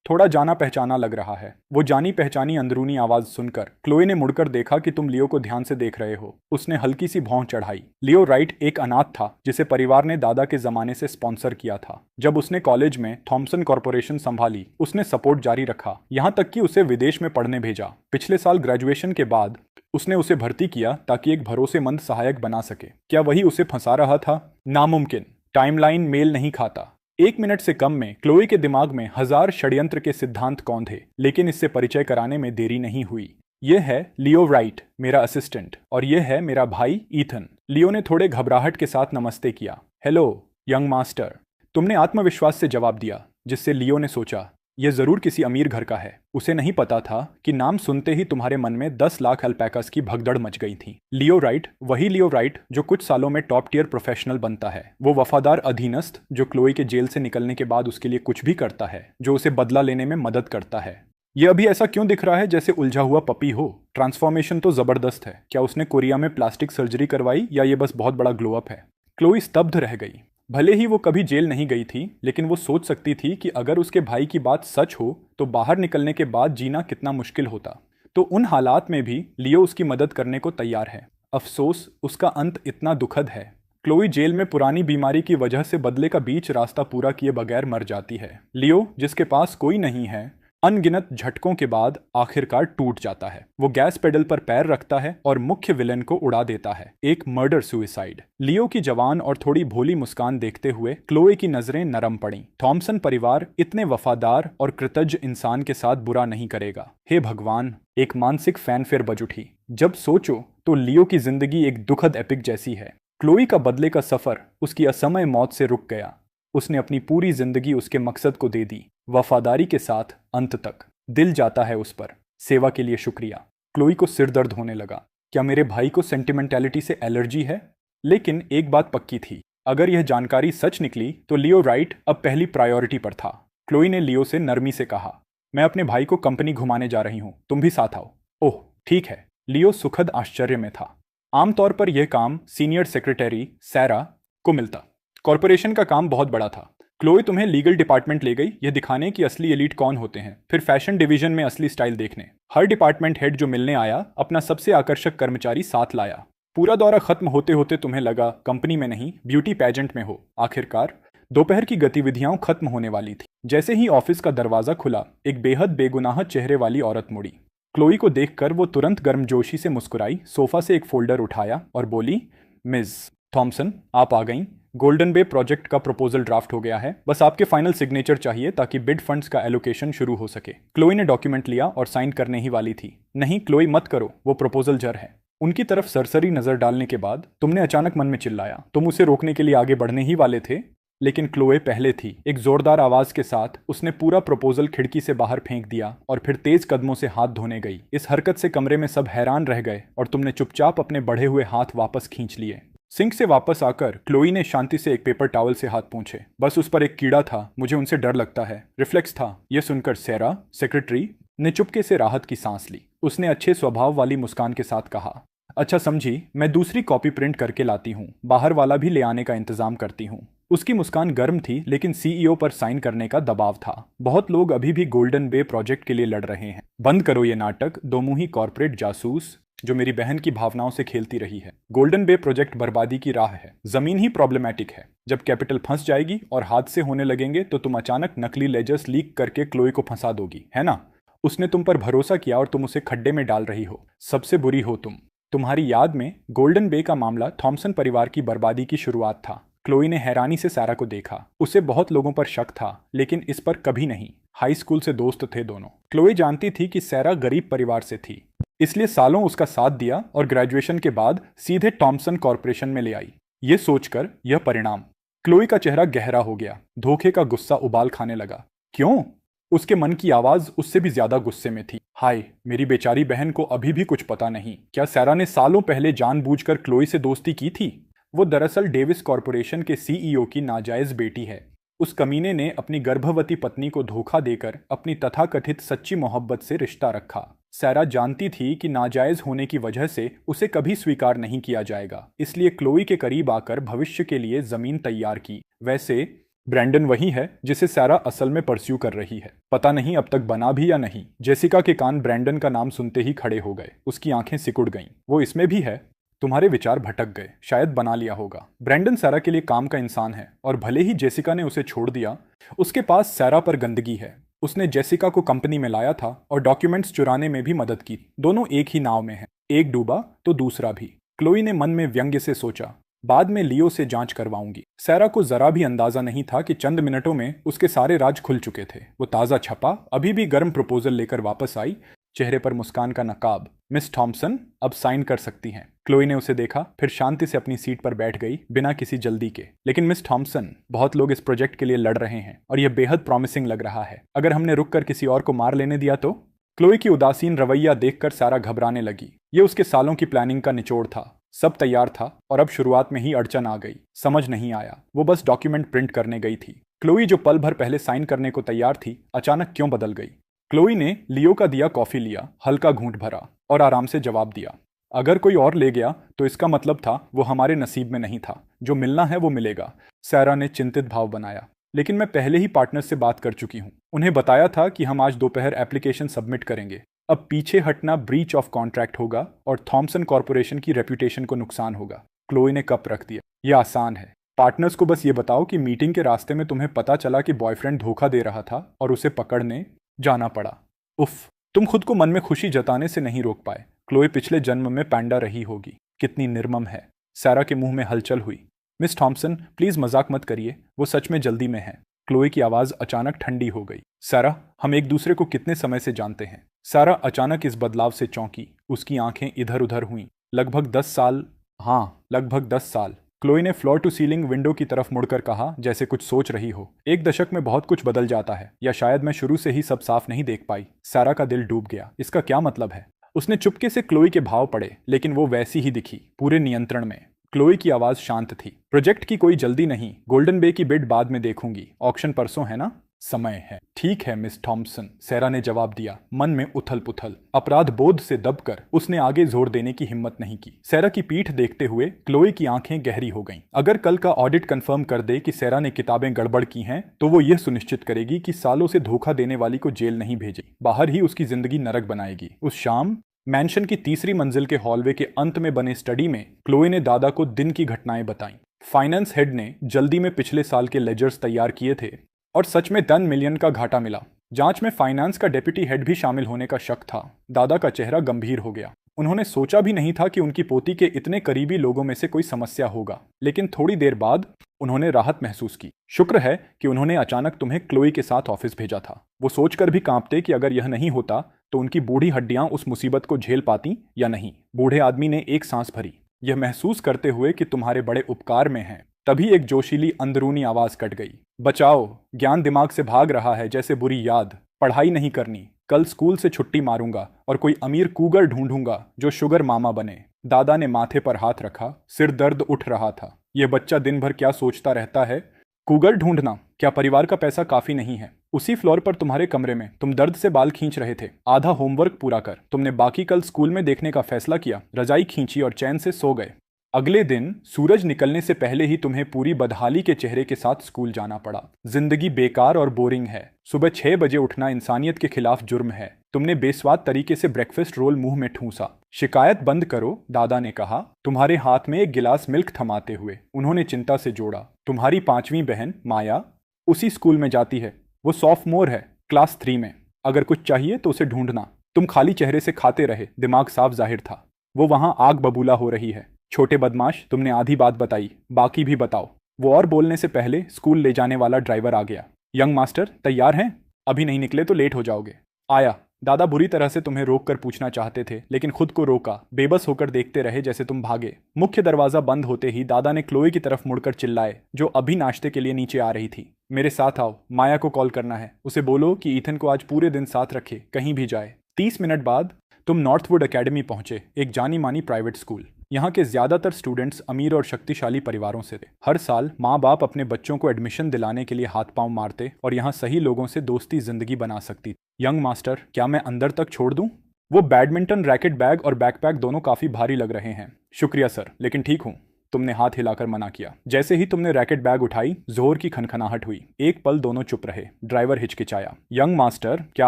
थोड़ा जाना पहचाना लग रहा है। वो जानी पहचानी अंदरूनी आवाज सुनकर क्लोई ने मुड़कर देखा कि तुम लियो को ध्यान से देख रहे हो। उसने हल्की सी भौं चढ़ाई। लियो राइट एक अनाथ था जिसे परिवार ने दादा के जमाने से स्पॉन्सर किया था। जब उसने कॉलेज में थॉमसन कॉरपोरेशन संभाली, उसने सपोर्ट जारी रखा, यहाँ तक कि उसे विदेश में पढ़ने भेजा। पिछले साल ग्रेजुएशन के बाद उसने उसे भर्ती किया ताकि एक भरोसेमंद सहायक बना सके। क्या वही उसे फंसा रहा था? नामुमकिन। टाइमलाइन मेल नहीं खाता। 1 मिनट से कम में क्लोई के दिमाग में 1000 षड्यंत्र के सिद्धांत कौन थे, लेकिन इससे परिचय कराने में देरी नहीं हुई। यह है लियो राइट, मेरा असिस्टेंट, और यह है मेरा भाई ईथन। लियो ने थोड़े घबराहट के साथ नमस्ते किया। Hello young master. तुमने आत्मविश्वास से जवाब दिया, जिससे लियो ने सोचा यह जरूर किसी अमीर घर का है। उसे नहीं पता था कि नाम सुनते ही तुम्हारे मन में 10 लाख अल्पैकास की भगदड़ मच गई थी। लियो राइट, वही लियो राइट जो कुछ सालों में टॉप टियर प्रोफेशनल बनता है। वो वफादार अधीनस्थ जो क्लोई के जेल से निकलने के बाद उसके लिए कुछ भी करता है, जो उसे बदला लेने में मदद करता है। ये अभी ऐसा क्यों दिख रहा है जैसे उलझा हुआ पपी हो? ट्रांसफॉर्मेशन तो जबरदस्त है। क्या उसने कोरिया में प्लास्टिक सर्जरी करवाई या ये बस बहुत बड़ा ग्लो अप है? क्लोई स्तब्ध रह गई। भले ही वो कभी जेल नहीं गई थी, लेकिन वो सोच सकती थी कि अगर उसके भाई की बात सच हो तो बाहर निकलने के बाद जीना कितना मुश्किल होता। तो उन हालात में भी लियो उसकी मदद करने को तैयार है। अफसोस उसका अंत इतना दुखद है। क्लोई जेल में पुरानी बीमारी की वजह से बदले का बीच रास्ता पूरा किए बगैर मर जाती है। लियो, जिसके पास कोई नहीं है, अनगिनत झटकों के बाद आखिरकार टूट जाता है। वो गैस पेडल पर पैर रखता है और मुख्य विलेन को उड़ा देता है। एक मर्डर सुइसाइड। लियो की जवान और थोड़ी भोली मुस्कान देखते हुए क्लोई की नजरें नरम पड़ी। थॉमसन परिवार इतने वफादार और कृतज्ञ इंसान के साथ बुरा नहीं करेगा। हे भगवान, एक मानसिक फैनफेयर बज उठी। जब सोचो तो लियो की जिंदगी एक दुखद एपिक जैसी है। क्लोई का बदले का सफर उसकी असमय मौत से रुक गया। उसने अपनी पूरी जिंदगी उसके मकसद को दे दी, वफादारी के साथ अंत तक। दिल जाता है उस पर। सेवा के लिए शुक्रिया। क्लोई को सिर दर्द होने लगा। क्या मेरे भाई को सेंटिमेंटैलिटी से एलर्जी है? लेकिन एक बात पक्की थी, अगर यह जानकारी सच निकली तो लियो राइट अब पहली प्रायोरिटी पर था। क्लोई ने लियो से नरमी से कहा, मैं अपने भाई को कंपनी घुमाने जा रही हूँ, तुम भी साथ आओ। ओह ठीक है। लियो सुखद आश्चर्य में था। आमतौर पर यह काम सीनियर सेक्रेटरी सैरा को मिलता। कॉरपोरेशन का काम बहुत बड़ा था। क्लोई तुम्हें लीगल डिपार्टमेंट ले गई, यह दिखाने कि असली एलीट कौन होते हैं, फिर फैशन डिवीजन में असली स्टाइल देखने। हर डिपार्टमेंट हेड जो मिलने आया अपना सबसे आकर्षक कर्मचारी साथ लाया। पूरा दौरा खत्म होते होते तुम्हें लगा कंपनी में नहीं ब्यूटी पेजेंट में हो। आखिरकार दोपहर की गतिविधियां खत्म होने वाली थी। जैसे ही ऑफिस का दरवाजा खुला, एक बेहद बेगुनाह चेहरे वाली औरत मुड़ी। क्लोई को देखकर वो तुरंत गर्मजोशी से मुस्कुराई, सोफा से एक फोल्डर उठाया और बोली, मिस थॉमसन आप आ गईं। गोल्डन बे प्रोजेक्ट का प्रपोजल ड्राफ्ट हो गया है, बस आपके फाइनल सिग्नेचर चाहिए ताकि बिड फंड्स का एलोकेशन शुरू हो सके। क्लोई ने डॉक्यूमेंट लिया और साइन करने ही वाली थी। नहीं क्लोई मत करो, वो प्रपोजल जर है। उनकी तरफ सरसरी नजर डालने के बाद तुमने अचानक मन में चिल्लाया। तुम उसे रोकने के लिए आगे बढ़ने ही वाले थे, लेकिन क्लोए पहले थी। एक जोरदार आवाज के साथ उसने पूरा प्रपोजल खिड़की से बाहर फेंक दिया और फिर तेज कदमों से हाथ धोने गई। इस हरकत से कमरे में सब हैरान रह गए और तुमने चुपचाप अपने बढ़े हुए हाथ वापस खींच लिए। सिंक से वापस आकर क्लोई ने शांति से एक पेपर टॉवल से हाथ पोंछे। बस उस पर एक कीड़ा था, मुझे उनसे डर लगता है, रिफ्लेक्स था। यह सुनकर सैरा सेक्रेटरी ने चुपके से राहत की सांस ली। उसने अच्छे स्वभाव वाली मुस्कान के साथ कहा, अच्छा समझी, मैं दूसरी कॉपी प्रिंट करके लाती हूँ, बाहर वाला भी ले आने का इंतजाम करती हूँ। उसकी मुस्कान गर्म थी, लेकिन सीईओ पर साइन करने का दबाव था। बहुत लोग अभी भी गोल्डन बे प्रोजेक्ट के लिए लड़ रहे हैं। बंद करो ये नाटक, दो मुंही कॉर्पोरेट जासूस जो मेरी बहन की भावनाओं से खेलती रही है। गोल्डन बे प्रोजेक्ट बर्बादी की राह है। जमीन ही प्रॉब्लमैटिक है। जब कैपिटल फंस जाएगी और हादसे होने लगेंगे तो तुम अचानक नकली लेजर्स लीक करके क्लोई को फंसा दोगी, है ना? उसने तुम पर भरोसा किया और तुम उसे खड्डे में डाल रही हो। सबसे बुरी हो तुम। तुम्हारी याद में गोल्डन बे का मामला थॉमसन परिवार की बर्बादी की शुरुआत था। क्लोई ने हैरानी से सैरा को देखा। उसे बहुत लोगों पर शक था, लेकिन इस पर कभी नहीं। हाई स्कूल से दोस्त थे दोनों। क्लोई जानती थी कि सैरा गरीब परिवार से थी, इसलिए सालों उसका साथ दिया और ग्रेजुएशन के बाद सीधे टॉमसन कॉरपोरेशन में ले आई। ये सोचकर यह परिणाम। क्लोई का चेहरा गहरा हो गया। धोखे का गुस्सा उबाल खाने लगा। क्यों? उसके मन की आवाज उससे भी ज्यादा गुस्से में थी। हाय, मेरी बेचारी बहन को अभी भी कुछ पता नहीं। क्या सैरा ने सालों पहले जानबूझकर क्लोई से दोस्ती की थी? वो दरअसल डेविस कॉरपोरेशन के सीईओ की नाजायज बेटी है। उस कमीने ने अपनी गर्भवती पत्नी को धोखा देकर अपनी तथाकथित सच्ची मोहब्बत से रिश्ता रखा। सैरा जानती थी कि नाजायज होने की वजह से उसे कभी स्वीकार नहीं किया जाएगा, इसलिए क्लोई के करीब आकर भविष्य के लिए जमीन तैयार की। वैसे ब्रैंडन वही है जिसे सैरा असल में परस्यू कर रही है। पता नहीं अब तक बना भी या नहीं। जेसिका के कान ब्रैंडन का नाम सुनते ही खड़े हो गए। उसकी आंखें सिकुड़ गईं। वो इसमें भी है? तुम्हारे विचार भटक गए। शायद बना लिया होगा। ब्रैंडन सैरा के लिए काम का इंसान है और भले ही जेसिका ने उसे छोड़ दिया, उसके पास सैरा पर गंदगी है। उसने जेसिका को कंपनी में लाया था और डॉक्यूमेंट्स चुराने में भी मदद की। दोनों एक ही नाव में हैं। एक डूबा तो दूसरा भी। क्लोई ने मन में व्यंग्य से सोचा, बाद में लियो से जांच करवाऊंगी। सैरा को जरा भी अंदाजा नहीं था कि चंद मिनटों में उसके सारे राज खुल चुके थे। वो ताज़ा छपा, अभी भी गर्म प्रपोजल लेकर वापस आई, चेहरे पर मुस्कान का नकाब। मिस थॉमसन अब साइन कर सकती हैं। क्लोई ने उसे देखा, फिर शांति से अपनी सीट पर बैठ गई बिना किसी जल्दी के। लेकिन मिस थॉमसन, बहुत लोग इस प्रोजेक्ट के लिए लड़ रहे हैं और यह बेहद प्रॉमिसिंग लग रहा है। अगर हमने रुक कर किसी और को मार लेने दिया तो? क्लोई की उदासीन रवैया देखकर सारा घबराने लगी। ये उसके सालों की प्लानिंग का निचोड़ था। सब तैयार था और अब शुरुआत में ही अड़चन आ गई। समझ नहीं आया। वो बस डॉक्यूमेंट प्रिंट करने गई थी। क्लोई जो पल भर पहले साइन करने को तैयार थी, अचानक क्यों बदल गई? क्लोई ने लियो का दिया कॉफी लिया, हल्का घूंट भरा और आराम से जवाब दिया, अगर कोई और ले गया तो इसका मतलब था वो हमारे नसीब में नहीं था। जो मिलना है वो मिलेगा। सैरा ने चिंतित भाव बनाया। लेकिन मैं पहले ही पार्टनर से बात कर चुकी हूँ। उन्हें बताया था कि हम आज दोपहर एप्लीकेशन सबमिट करेंगे। अब पीछे हटना ब्रीच ऑफ कॉन्ट्रैक्ट होगा और थॉमसन कॉरपोरेशन की रेप्यूटेशन को नुकसान होगा। क्लोई ने कप रख दिया। यह आसान है। पार्टनर्स को बस ये बताओ कि मीटिंग के रास्ते में तुम्हें पता चला कि बॉयफ्रेंड धोखा दे रहा था और उसे पकड़ने जाना पड़ा। उफ, तुम खुद को मन में खुशी जताने से नहीं रोक पाए। क्लोई पिछले जन्म में पैंडा रही होगी। कितनी निर्मम है। सैरा के मुंह में हलचल हुई। मिस थॉमसन, प्लीज मजाक मत करिए, वो सच में जल्दी में है। क्लोई की आवाज अचानक ठंडी हो गई। सैरा, हम एक दूसरे को कितने समय से जानते हैं? सैरा अचानक इस बदलाव से चौंकी। उसकी आंखें इधर उधर हुईं। लगभग 10 साल। हाँ, लगभग 10 साल। क्लोई ने फ्लोर टू सीलिंग विंडो की तरफ मुड़कर कहा, जैसे कुछ सोच रही हो। एक दशक में बहुत कुछ बदल जाता है, या शायद मैं शुरू से ही सब साफ नहीं देख पाई। सैरा का दिल डूब गया। इसका क्या मतलब है? उसने चुपके से क्लोई के भाव पढ़े, लेकिन वो वैसी ही दिखी, पूरे नियंत्रण में। क्लोई की आवाज शांत थी। प्रोजेक्ट की कोई जल्दी नहीं, गोल्डन बे की बिड बाद में देखूंगी, ऑक्शन परसों है ना? समय है। ठीक है मिस थॉम्पसन, सैरा ने जवाब दिया, मन में उथल पुथल। अपराध बोध से दबकर उसने आगे जोर देने की हिम्मत नहीं की। सैरा की पीठ देखते हुए क्लोई की आंखें गहरी हो गईं। अगर कल का ऑडिट कंफर्म कर दे कि सैरा ने किताबें गड़बड़ की हैं, तो वो ये सुनिश्चित करेगी कि सालों से धोखा देने वाली को जेल नहीं भेजे, बाहर ही उसकी जिंदगी नरक बनाएगी। उस शाम मैंशन की तीसरी मंजिल के हॉलवे के अंत में बने स्टडी में क्लोई ने दादा को दिन की घटनाएं बताईं। फाइनेंस हेड ने जल्दी में पिछले साल के लेजर्स तैयार किए थे और सच में 10 मिलियन का घाटा मिला। जांच में फाइनेंस का डेप्यूटी हेड भी शामिल होने का शक था। दादा का चेहरा गंभीर हो गया। उन्होंने सोचा भी नहीं था कि उनकी पोती के इतने करीबी लोगों में से कोई समस्या होगा, लेकिन थोड़ी देर बाद उन्होंने राहत महसूस की। शुक्र है कि उन्होंने अचानक तुम्हें क्लोई के साथ ऑफिस भेजा था। वो सोचकर भी कांपते कि अगर यह नहीं होता तो उनकी बूढ़ी हड्डियां उस मुसीबत को झेल पाती या नहीं। बूढ़े आदमी ने एक सांस भरी, यह महसूस करते हुए कि तुम्हारे बड़े उपकार में हैं। तभी एक जोशीली अंदरूनी आवाज कट गई, बचाओ, ज्ञान दिमाग से भाग रहा है जैसे बुरी याद। पढ़ाई नहीं करनी, कल स्कूल से छुट्टी मारूंगा और कोई अमीर कूगर ढूंढूंगा जो शुगर मामा बने। दादा ने माथे पर हाथ रखा, सिर दर्द उठ रहा था। यह बच्चा दिन भर क्या सोचता रहता है? कूगर ढूंढना? क्या परिवार का पैसा काफी नहीं है? उसी फ्लोर पर तुम्हारे कमरे में तुम दर्द से बाल खींच रहे थे। आधा होमवर्क पूरा कर, तुमने बाकी कल स्कूल में देखने का फैसला किया, रजाई खींची और चैन से सो गए। अगले दिन सूरज निकलने से पहले ही तुम्हें पूरी बदहाली के चेहरे के साथ स्कूल जाना पड़ा। जिंदगी बेकार और बोरिंग है। सुबह 6 बजे उठना इंसानियत के खिलाफ जुर्म है। तुमने बेस्वाद तरीके से ब्रेकफास्ट रोल मुंह में ठूंसा। शिकायत बंद करो, दादा ने कहा, तुम्हारे हाथ में एक गिलास मिल्क थमाते हुए। उन्होंने चिंता से जोड़ा, तुम्हारी 5वीं बहन माया उसी स्कूल में जाती है। वो सॉफ्टमोर है, क्लास 3 में। अगर कुछ चाहिए तो उसे ढूंढना। तुम खाली चेहरे से खाते रहे, दिमाग साफ जाहिर था। वो वहां आग बबूला हो रही है। छोटे बदमाश, तुमने आधी बात बताई, बाकी भी बताओ। वो और बोलने से पहले स्कूल ले जाने वाला ड्राइवर आ गया। यंग मास्टर तैयार हैं? अभी नहीं निकले तो लेट हो जाओगे। आया। दादा बुरी तरह से तुम्हें रोक कर पूछना चाहते थे, लेकिन खुद को रोका। बेबस होकर देखते रहे जैसे तुम भागे। मुख्य दरवाजा बंद होते ही दादा ने क्लोई की तरफ मुड़कर चिल्लाए, जो अभी नाश्ते के लिए नीचे आ रही थी, मेरे साथ आओ, माया को कॉल करना है। उसे बोलो कि ईथन को आज पूरे दिन साथ रखे, कहीं भी जाए। 30 मिनट बाद तुम नॉर्थवुड एकेडमी पहुंचे, एक जानी मानी प्राइवेट स्कूल। यहाँ के ज्यादातर स्टूडेंट्स अमीर और शक्तिशाली परिवारों से थे। हर साल माँ बाप अपने बच्चों को एडमिशन दिलाने के लिए हाथ पांव मारते और यहाँ सही लोगों से दोस्ती जिंदगी बना सकती। यंग मास्टर, क्या मैं अंदर तक छोड़ दूं? वो बैडमिंटन रैकेट बैग और बैकपैक दोनों काफी भारी लग रहे हैं। शुक्रिया सर, लेकिन ठीक हूँ। तुमने हाथ हिलाकर मना किया। जैसे ही तुमने रैकेट बैग उठाई, जोर की खनखनाहट हुई। एक पल दोनों चुप रहे। ड्राइवर हिचकिचाया, यंग मास्टर, क्या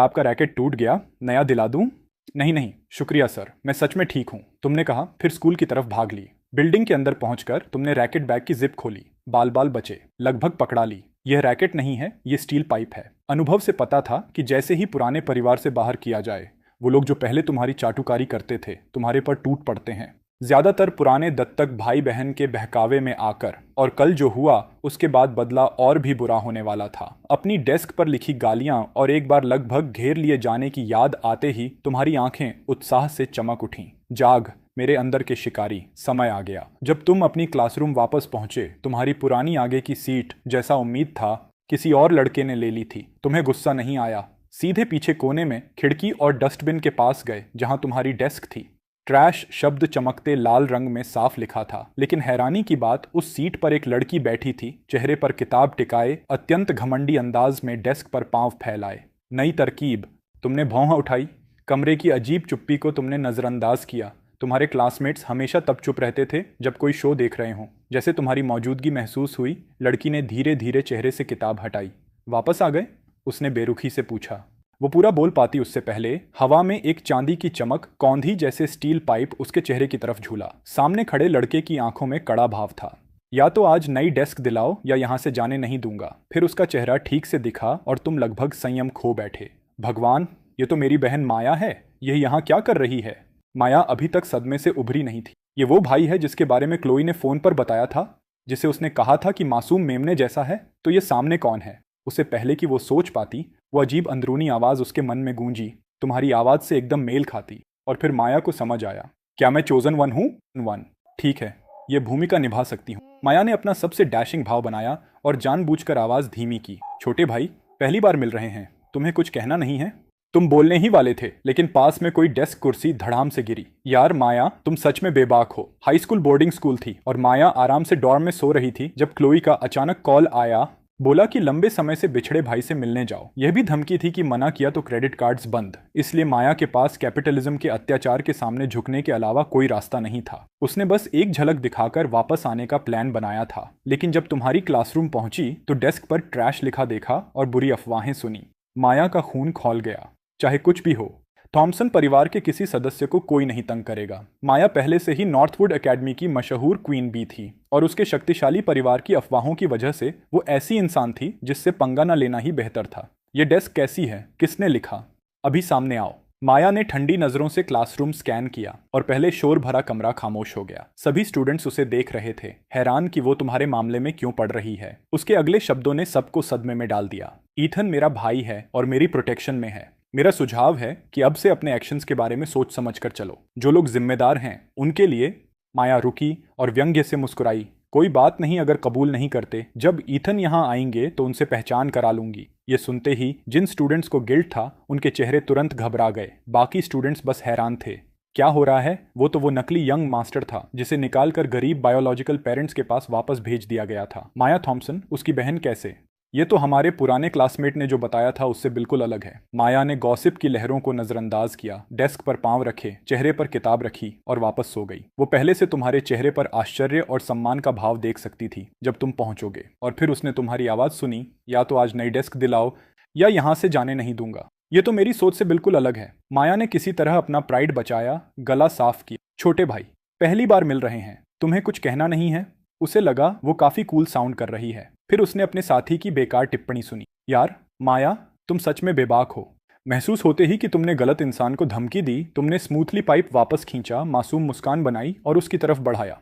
आपका रैकेट टूट गया? नया दिला दूं? नहीं नहीं, शुक्रिया सर, मैं सच में ठीक हूँ, तुमने कहा, फिर स्कूल की तरफ भाग ली। बिल्डिंग के अंदर पहुंचकर तुमने रैकेट बैग की जिप खोली। बाल बाल बचे, लगभग पकड़ा ली। यह रैकेट नहीं है, यह स्टील पाइप है। अनुभव से पता था कि जैसे ही पुराने परिवार से बाहर किया जाए, वो लोग जो पहले तुम्हारी चाटुकारी करते थे तुम्हारे पर टूट पड़ते हैं। ज्यादातर पुराने दत्तक भाई बहन के बहकावे में आकर, और कल जो हुआ उसके बाद बदला और भी बुरा होने वाला था। अपनी डेस्क पर लिखी गालियां और एक बार लगभग घेर लिए जाने की याद आते ही तुम्हारी आंखें उत्साह से चमक उठीं। जाग मेरे अंदर के शिकारी, समय आ गया। जब तुम अपनी क्लासरूम वापस पहुंचे, तुम्हारी पुरानी आगे की सीट, जैसा उम्मीद था, किसी और लड़के ने ले ली थी। तुम्हें गुस्सा नहीं आया। सीधे पीछे कोने में खिड़की और डस्टबिन के पास गए जहां तुम्हारी डेस्क थी। ट्रैश शब्द चमकते लाल रंग में साफ लिखा था, लेकिन हैरानी की बात, उस सीट पर एक लड़की बैठी थी, चेहरे पर किताब टिकाए, अत्यंत घमंडी अंदाज में डेस्क पर पांव फैलाए। नई तरकीब। तुमने भौं उठाई। कमरे की अजीब चुप्पी को तुमने नजरअंदाज किया। तुम्हारे क्लासमेट्स हमेशा तब चुप रहते थे जब कोई शो देख रहे हों। जैसे तुम्हारी मौजूदगी महसूस हुई, लड़की ने धीरे धीरे चेहरे से किताब हटाई। वापस आ गए? उसने बेरुखी से पूछा। वो पूरा बोल पाती उससे पहले हवा में एक चांदी की चमक, कौंधी जैसे स्टील पाइप उसके चेहरे की तरफ झूला। सामने खड़े लड़के की आंखों में कड़ा भाव था। या तो आज नई डेस्क दिलाओ या यहां से जाने नहीं दूंगा। फिर उसका चेहरा ठीक से दिखा और तुम लगभग संयम खो बैठे। भगवान, ये तो मेरी बहन माया है। यह यहाँ क्या कर रही है? माया अभी तक सदमे से उभरी नहीं थी। ये वो भाई है जिसके बारे में क्लोई ने फोन पर बताया था, जिसे उसने कहा था कि मासूम मेमने जैसा है। तो ये सामने कौन है? उससे पहले कि वो सोच पाती, वो अजीब अंदरूनी आवाज उसके मन में गूंजी, तुम्हारी आवाज से एकदम मेल खाती। और फिर माया को समझ आया, क्या मैं चोजन वन हूँ? वन, ठीक है, ये भूमिका निभा सकती हूँ। माया ने अपना सबसे डैशिंग भाव बनाया और जानबूझकर आवाज धीमी की। छोटे भाई, पहली बार मिल रहे हैं, तुम्हें कुछ कहना नहीं है? तुम बोलने ही वाले थे, लेकिन पास में कोई डेस्क कुर्सी धड़ाम से गिरी। यार माया, तुम सच में बेबाक हो। हाई स्कूल बोर्डिंग स्कूल थी और माया आराम से डॉर्म में सो रही थी जब क्लोई का अचानक कॉल आया। बोला कि लंबे समय से बिछड़े भाई से मिलने जाओ। यह भी धमकी थी कि मना किया तो क्रेडिट कार्ड्स बंद। इसलिए माया के पास कैपिटलिज्म के अत्याचार के सामने झुकने के अलावा कोई रास्ता नहीं था। उसने बस एक झलक दिखाकर वापस आने का प्लान बनाया था, लेकिन जब तुम्हारी क्लासरूम पहुंची तो डेस्क पर ट्रैश लिखा देखा और बुरी अफवाहें सुनी। माया का खून खौल गया। चाहे कुछ भी हो, थॉमसन परिवार के किसी सदस्य को कोई नहीं तंग करेगा। माया पहले से ही नॉर्थवुड एकेडमी की मशहूर क्वीन बी थी और उसके शक्तिशाली परिवार की अफवाहों की वजह से वो ऐसी इंसान थी जिससे पंगा न लेना ही बेहतर था। ये डेस्क कैसी है? किसने लिखा? अभी सामने आओ। माया ने ठंडी नजरों से क्लासरूम स्कैन किया और पहले शोर भरा कमरा खामोश हो गया। सभी स्टूडेंट्स उसे देख रहे थे, हैरान कि वो तुम्हारे मामले में क्यों पढ़ रही है। उसके अगले शब्दों ने सबको सदमे में डाल दिया। ईथन मेरा भाई है और मेरी प्रोटेक्शन में है। मेरा सुझाव है कि अब से अपने एक्शंस के बारे में सोच समझकर चलो। जो लोग जिम्मेदार हैं उनके लिए। माया रुकी और व्यंग्य से मुस्कुराई। कोई बात नहीं, अगर कबूल नहीं करते। जब ईथन यहाँ आएंगे तो उनसे पहचान करा लूंगी। ये सुनते ही जिन स्टूडेंट्स को गिल्ट था उनके चेहरे तुरंत घबरा गए। बाकी स्टूडेंट्स बस हैरान थे। क्या हो रहा है? वो नकली यंग मास्टर था जिसे निकालकर गरीब बायोलॉजिकल पेरेंट्स के पास वापस भेज दिया गया था। माया थॉमसन, उसकी बहन कैसे? ये तो हमारे पुराने क्लासमेट ने जो बताया था उससे बिल्कुल अलग है। माया ने गॉसिप की लहरों को नजरअंदाज किया, डेस्क पर पांव रखे, चेहरे पर किताब रखी और वापस सो गई। वो पहले से तुम्हारे चेहरे पर आश्चर्य और सम्मान का भाव देख सकती थी जब तुम पहुंचोगे। और फिर उसने तुम्हारी आवाज सुनी, या तो आज नई डेस्क दिलाओ या यहां से जाने नहीं दूंगा। ये तो मेरी सोच से बिल्कुल अलग है। माया ने किसी तरह अपना प्राइड बचाया, गला साफ किया। छोटे भाई, पहली बार मिल रहे हैं, तुम्हें कुछ कहना नहीं है? उसे लगा वो काफी कूल साउंड कर रही है। फिर उसने अपने साथी की बेकार टिप्पणी सुनी। यार माया, तुम सच में बेबाक हो। महसूस होते ही कि तुमने गलत इंसान को धमकी दी, तुमने स्मूथली पाइप वापस खींचा, मासूम मुस्कान बनाई और उसकी तरफ बढ़ाया।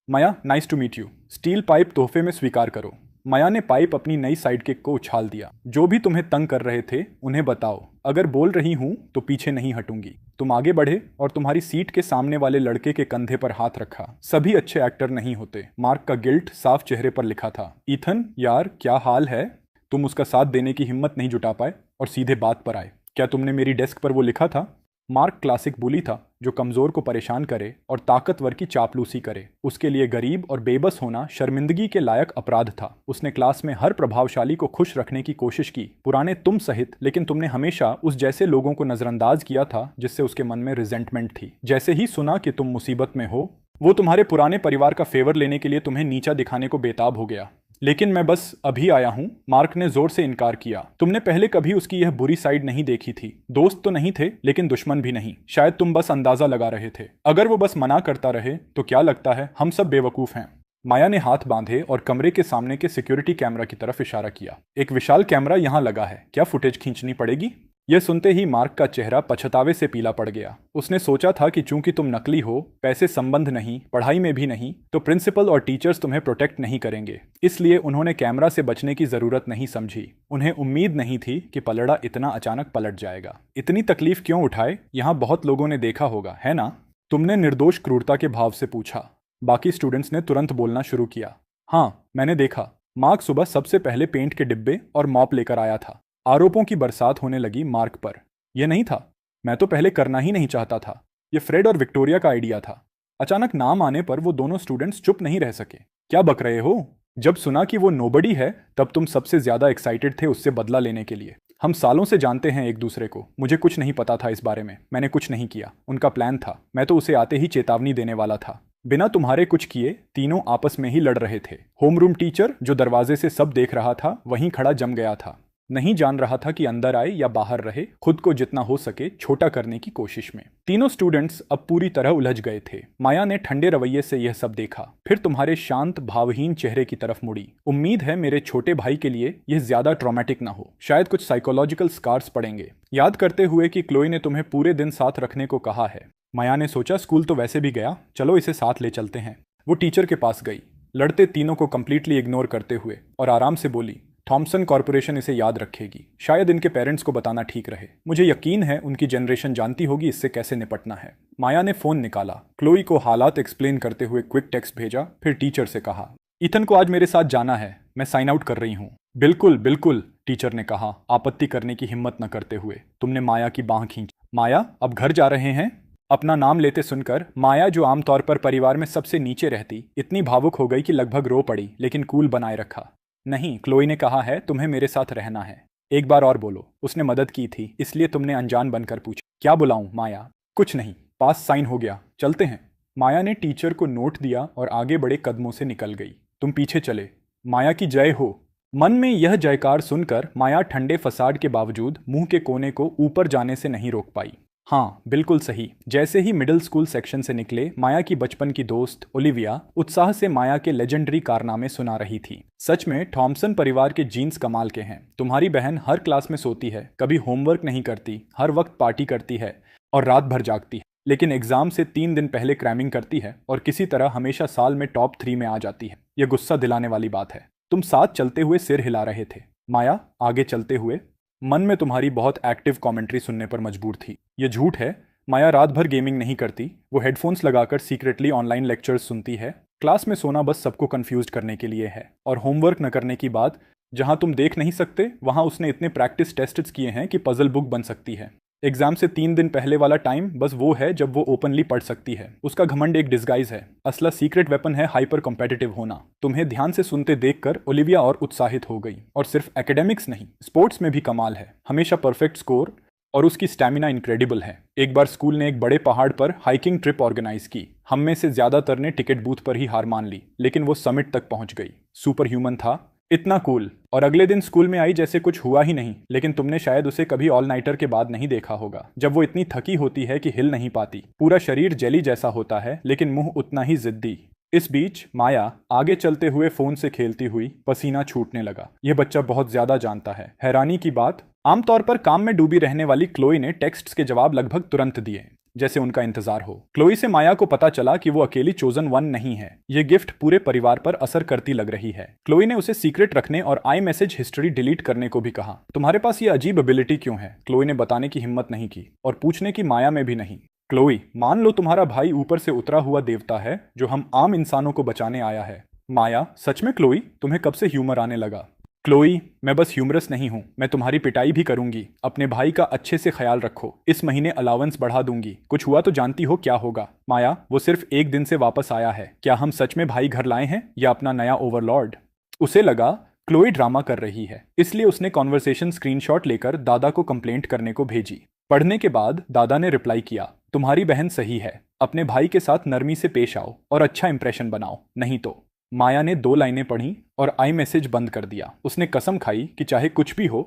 Maya, nice to meet you. Steel pipe तोहफे में स्वीकार करो। माया ने पाइप अपनी नई साइड किक को उछाल दिया। जो भी तुम्हें तंग कर रहे थे उन्हें बताओ। अगर बोल रही हूं तो पीछे नहीं हटूंगी। तुम आगे बढ़े और तुम्हारी सीट के सामने वाले लड़के के कंधे पर हाथ रखा। सभी अच्छे एक्टर नहीं होते। मार्क का गिल्ट साफ चेहरे पर लिखा था। ईथन, यार क्या हाल है? तुम उसका साथ देने की हिम्मत नहीं जुटा पाए और सीधे बात पर आए। क्या तुमने मेरी डेस्क पर वो लिखा था? मार्क क्लासिक बुली था जो कमजोर को परेशान करे और ताकतवर की चापलूसी करे। उसके लिए गरीब और बेबस होना शर्मिंदगी के लायक अपराध था। उसने क्लास में हर प्रभावशाली को खुश रखने की कोशिश की, पुराने तुम सहित, लेकिन तुमने हमेशा उस जैसे लोगों को नजरअंदाज किया था जिससे उसके मन में रिजेंटमेंट थी। जैसे ही सुना कि तुम मुसीबत में हो, वो तुम्हारे पुराने परिवार का फेवर लेने के लिए तुम्हें नीचा दिखाने को बेताब हो गया। लेकिन मैं बस अभी आया हूं। मार्क ने जोर से इनकार किया। तुमने पहले कभी उसकी यह बुरी साइड नहीं देखी थी। दोस्त तो नहीं थे, लेकिन दुश्मन भी नहीं। शायद तुम बस अंदाजा लगा रहे थे। अगर वो बस मना करता रहे तो क्या लगता है हम सब बेवकूफ हैं। माया ने हाथ बांधे और कमरे के सामने के सिक्योरिटी कैमरा की तरफ इशारा किया। एक विशाल कैमरा यहां लगा है, क्या फुटेज खींचनी पड़ेगी? यह सुनते ही मार्क का चेहरा पछतावे से पीला पड़ गया। उसने सोचा था कि चूंकि तुम नकली हो, पैसे संबंध नहीं, पढ़ाई में भी नहीं, तो प्रिंसिपल और टीचर्स तुम्हें प्रोटेक्ट नहीं करेंगे। इसलिए उन्होंने कैमरा से बचने की जरूरत नहीं समझी। उन्हें उम्मीद नहीं थी कि पलड़ा इतना अचानक पलट जाएगा। इतनी तकलीफ क्यों उठाए? यहां बहुत लोगों ने देखा होगा, है ना? तुमने निर्दोष क्रूरता के भाव से पूछा। बाकी स्टूडेंट्स ने तुरंत बोलना शुरू किया। हाँ, मैंने देखा। मार्क सुबह सबसे पहले पेंट के डिब्बे और मॉप लेकर आया था। आरोपों की बरसात होने लगी मार्क पर। यह नहीं था, मैं तो पहले करना ही नहीं चाहता था। यह फ्रेड और विक्टोरिया का आइडिया था। अचानक नाम आने पर वो दोनों स्टूडेंट्स चुप नहीं रह सके। क्या बक रहे हो? जब सुना कि वो नोबडी है तब तुम सबसे ज्यादा एक्साइटेड थे उससे बदला लेने के लिए। हम सालों से जानते हैं एक दूसरे को। मुझे कुछ नहीं पता था इस बारे में। मैंने कुछ नहीं किया। उनका प्लान था। मैं तो उसे आते ही चेतावनी देने वाला था। बिना तुम्हारे कुछ किए तीनों आपस में ही लड़ रहे थे। होमरूम टीचर जो दरवाजे से सब देख रहा था वहीं खड़ा जम गया था। नहीं जान रहा था कि अंदर आए या बाहर रहे, खुद को जितना हो सके छोटा करने की कोशिश में। तीनों स्टूडेंट्स अब पूरी तरह उलझ गए थे। माया ने ठंडे रवैये से यह सब देखा, फिर तुम्हारे शांत भावहीन चेहरे की तरफ मुड़ी। उम्मीद है मेरे छोटे भाई के लिए यह ज्यादा ट्रॉमेटिक ना हो। शायद कुछ साइकोलॉजिकल स्कार्स पड़ेंगे। याद करते हुए कि क्लोई ने तुम्हें पूरे दिन साथ रखने को कहा है। माया ने सोचा स्कूल तो वैसे भी गया, चलो इसे साथ ले चलते हैं। वो टीचर के पास गई, लड़ते तीनों को कंप्लीटली इग्नोर करते हुए, और आराम से बोली, थॉमसन कॉरपोरेशन इसे याद रखेगी। शायद इनके पेरेंट्स को बताना ठीक रहे। मुझे यकीन है उनकी जनरेशन जानती होगी इससे कैसे निपटना है। माया ने फोन निकाला, क्लोई को हालात एक्सप्लेन करते हुए क्विक टेक्स्ट भेजा, फिर टीचर से कहा, ईथन को आज मेरे साथ जाना है, मैं साइन आउट कर रही हूँ। बिल्कुल बिल्कुल, टीचर ने कहा आपत्ति करने की हिम्मत न करते हुए। तुमने माया की बांह खींची। माया, अब घर जा रहे हैं? अपना नाम लेते सुनकर माया, जो आमतौर पर परिवार में सबसे नीचे रहती, इतनी भावुक हो गई कि लगभग रो पड़ी, लेकिन कूल बनाए रखा। नहीं, क्लोई ने कहा है तुम्हें मेरे साथ रहना है। एक बार और बोलो। उसने मदद की थी, इसलिए तुमने अनजान बनकर पूछा। क्या बुलाऊं माया? कुछ नहीं, पास साइन हो गया, चलते हैं। माया ने टीचर को नोट दिया और आगे बड़े कदमों से निकल गई। तुम पीछे चले। माया की जय हो। मन में यह जयकार सुनकर माया ठंडे फसाड के बावजूद मुंह के कोने को ऊपर जाने से नहीं रोक पाई। हाँ, बिल्कुल सही। जैसे ही मिडिल स्कूल सेक्शन से निकले, माया की बचपन की दोस्त ओलिविया उत्साह से माया के लेजेंडरी कारनामे सुना रही थी। सच में थॉमसन परिवार के जीन्स कमाल के हैं। तुम्हारी बहन हर क्लास में सोती है, कभी होमवर्क नहीं करती, हर वक्त पार्टी करती है और रात भर जागती है, लेकिन एग्जाम से 3 दिन पहले क्रैमिंग करती है और किसी तरह हमेशा साल में टॉप 3 में आ जाती है। यह गुस्सा दिलाने वाली बात है। तुम साथ चलते हुए सिर हिला रहे थे। माया आगे चलते हुए मन में तुम्हारी बहुत एक्टिव कमेंट्री सुनने पर मजबूर थी। यह झूठ है। माया रात भर गेमिंग नहीं करती, वो हेडफोन्स लगाकर सीक्रेटली ऑनलाइन लेक्चर्स सुनती है। क्लास में सोना बस सबको कंफ्यूज करने के लिए है। और होमवर्क न करने की बात, जहां तुम देख नहीं सकते वहां उसने इतने प्रैक्टिस टेस्ट्स किए हैं कि पजल बुक बन सकती है। एग्जाम से 3 दिन पहले वाला टाइम बस वो है जब वो ओपनली पढ़ सकती है। उसका घमंड एक डिस्गाइज है। असला सीक्रेट वेपन है हाइपर कॉम्पिटिटिव होना। तुम्हें ध्यान से सुनते देखकर ओलिविया और उत्साहित हो गई। और सिर्फ एकेडमिक्स नहीं, स्पोर्ट्स में भी कमाल है। हमेशा परफेक्ट स्कोर और उसकी स्टैमिना इनक्रेडिबल है। एक बार स्कूल ने एक बड़े पहाड़ पर हाइकिंग ट्रिप ऑर्गेनाइज की। हम में से ज्यादातर ने टिकट बूथ पर ही हार मान ली, लेकिन वो समिट तक पहुंच गई। सुपर ह्यूमन था, इतना कूल। और अगले दिन स्कूल में आई जैसे कुछ हुआ ही नहीं। लेकिन तुमने शायद उसे कभी ऑल नाइटर के बाद नहीं देखा होगा, जब वो इतनी थकी होती है कि हिल नहीं पाती। पूरा शरीर जेली जैसा होता है, लेकिन मुंह उतना ही जिद्दी। इस बीच माया आगे चलते हुए फोन से खेलती हुई पसीना छूटने लगा। यह बच्चा बहुत ज्यादा जानता है। हैरानी की बात, आमतौर पर काम में डूबी रहने वाली क्लोई ने टेक्स्ट्स के जवाब लगभग तुरंत दिए, जैसे उनका इंतजार हो। क्लोई से माया को पता चला कि वो अकेली चोजन वन नहीं है। ये गिफ्ट पूरे परिवार पर असर करती लग रही है। क्लोई ने उसे सीक्रेट रखने और आई मैसेज हिस्ट्री डिलीट करने को भी कहा। तुम्हारे पास ये अजीब एबिलिटी क्यों है? क्लोई ने बताने की हिम्मत नहीं की और पूछने की माया में भी नहीं। क्लोई, मान लो तुम्हारा भाई ऊपर से उतरा हुआ देवता है जो हम आम इंसानों को बचाने आया है। माया, सच में क्लोई? तुम्हें कब से ह्यूमर आने लगा? क्लोई, मैं बस ह्यूमरस नहीं हूं, मैं तुम्हारी पिटाई भी करूंगी। अपने भाई का अच्छे से ख्याल रखो। इस महीने अलाउंस बढ़ा दूंगी। कुछ हुआ तो जानती हो क्या होगा। माया, वो सिर्फ 1 दिन से वापस आया है। क्या हम सच में भाई घर लाए हैं या अपना नया ओवरलॉर्ड? उसे लगा क्लोई ड्रामा कर रही है, इसलिए उसने कॉन्वर्सेशन स्क्रीनशॉट लेकर दादा को कंप्लेंट करने को भेजी। पढ़ने के बाद दादा ने रिप्लाई किया, तुम्हारी बहन सही है। अपने भाई के साथ नरमी से पेश आओ और अच्छा इंप्रेशन बनाओ, नहीं तो। माया ने 2 लाइनें पढ़ी और आई मैसेज बंद कर दिया। उसने कसम खाई कि चाहे कुछ भी हो,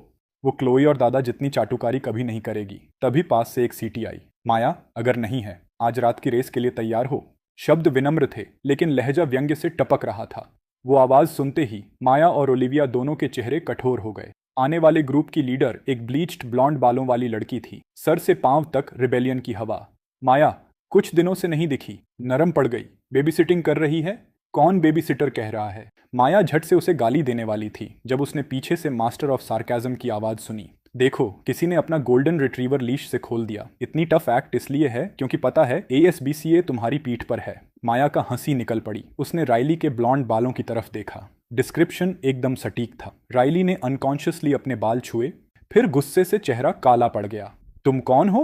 वो क्लोई और दादा जितनी चाटुकारी कभी नहीं करेगी। तभी पास से एक सीटी आई। माया, अगर नहीं है, आज रात की रेस के लिए तैयार हो। शब्द विनम्र थे, लेकिन लहजा व्यंग्य से टपक रहा था। वो आवाज सुनते ही माया और ओलिविया दोनों के चेहरे कठोर हो गए। आने वाले ग्रुप की लीडर एक ब्लीच्ड ब्लॉन्ड बालों वाली लड़की थी। सर से पांव तक रिबेलियन की हवा। माया कुछ दिनों से नहीं दिखी, नरम पड़ गई। बेबी सिटिंग कर रही है? कौन बेबी सिटर कह रहा है? माया झट से उसे गाली देने वाली थी जब उसने पीछे से मास्टर ऑफ सार्केज्म की आवाज सुनी। देखो, किसी ने अपना गोल्डन रिट्रीवर लीश से खोल दिया। इतनी टफ एक्ट इसलिए है क्योंकि पता है ASBCA तुम्हारी पीठ पर है। माया का हंसी निकल पड़ी। उसने राइली के ब्लॉन्ड बालों की तरफ देखा। डिस्क्रिप्शन एकदम सटीक था। राइली ने अनकॉन्शियसली अपने बाल छुए, फिर गुस्से से चेहरा काला पड़ गया। तुम कौन हो?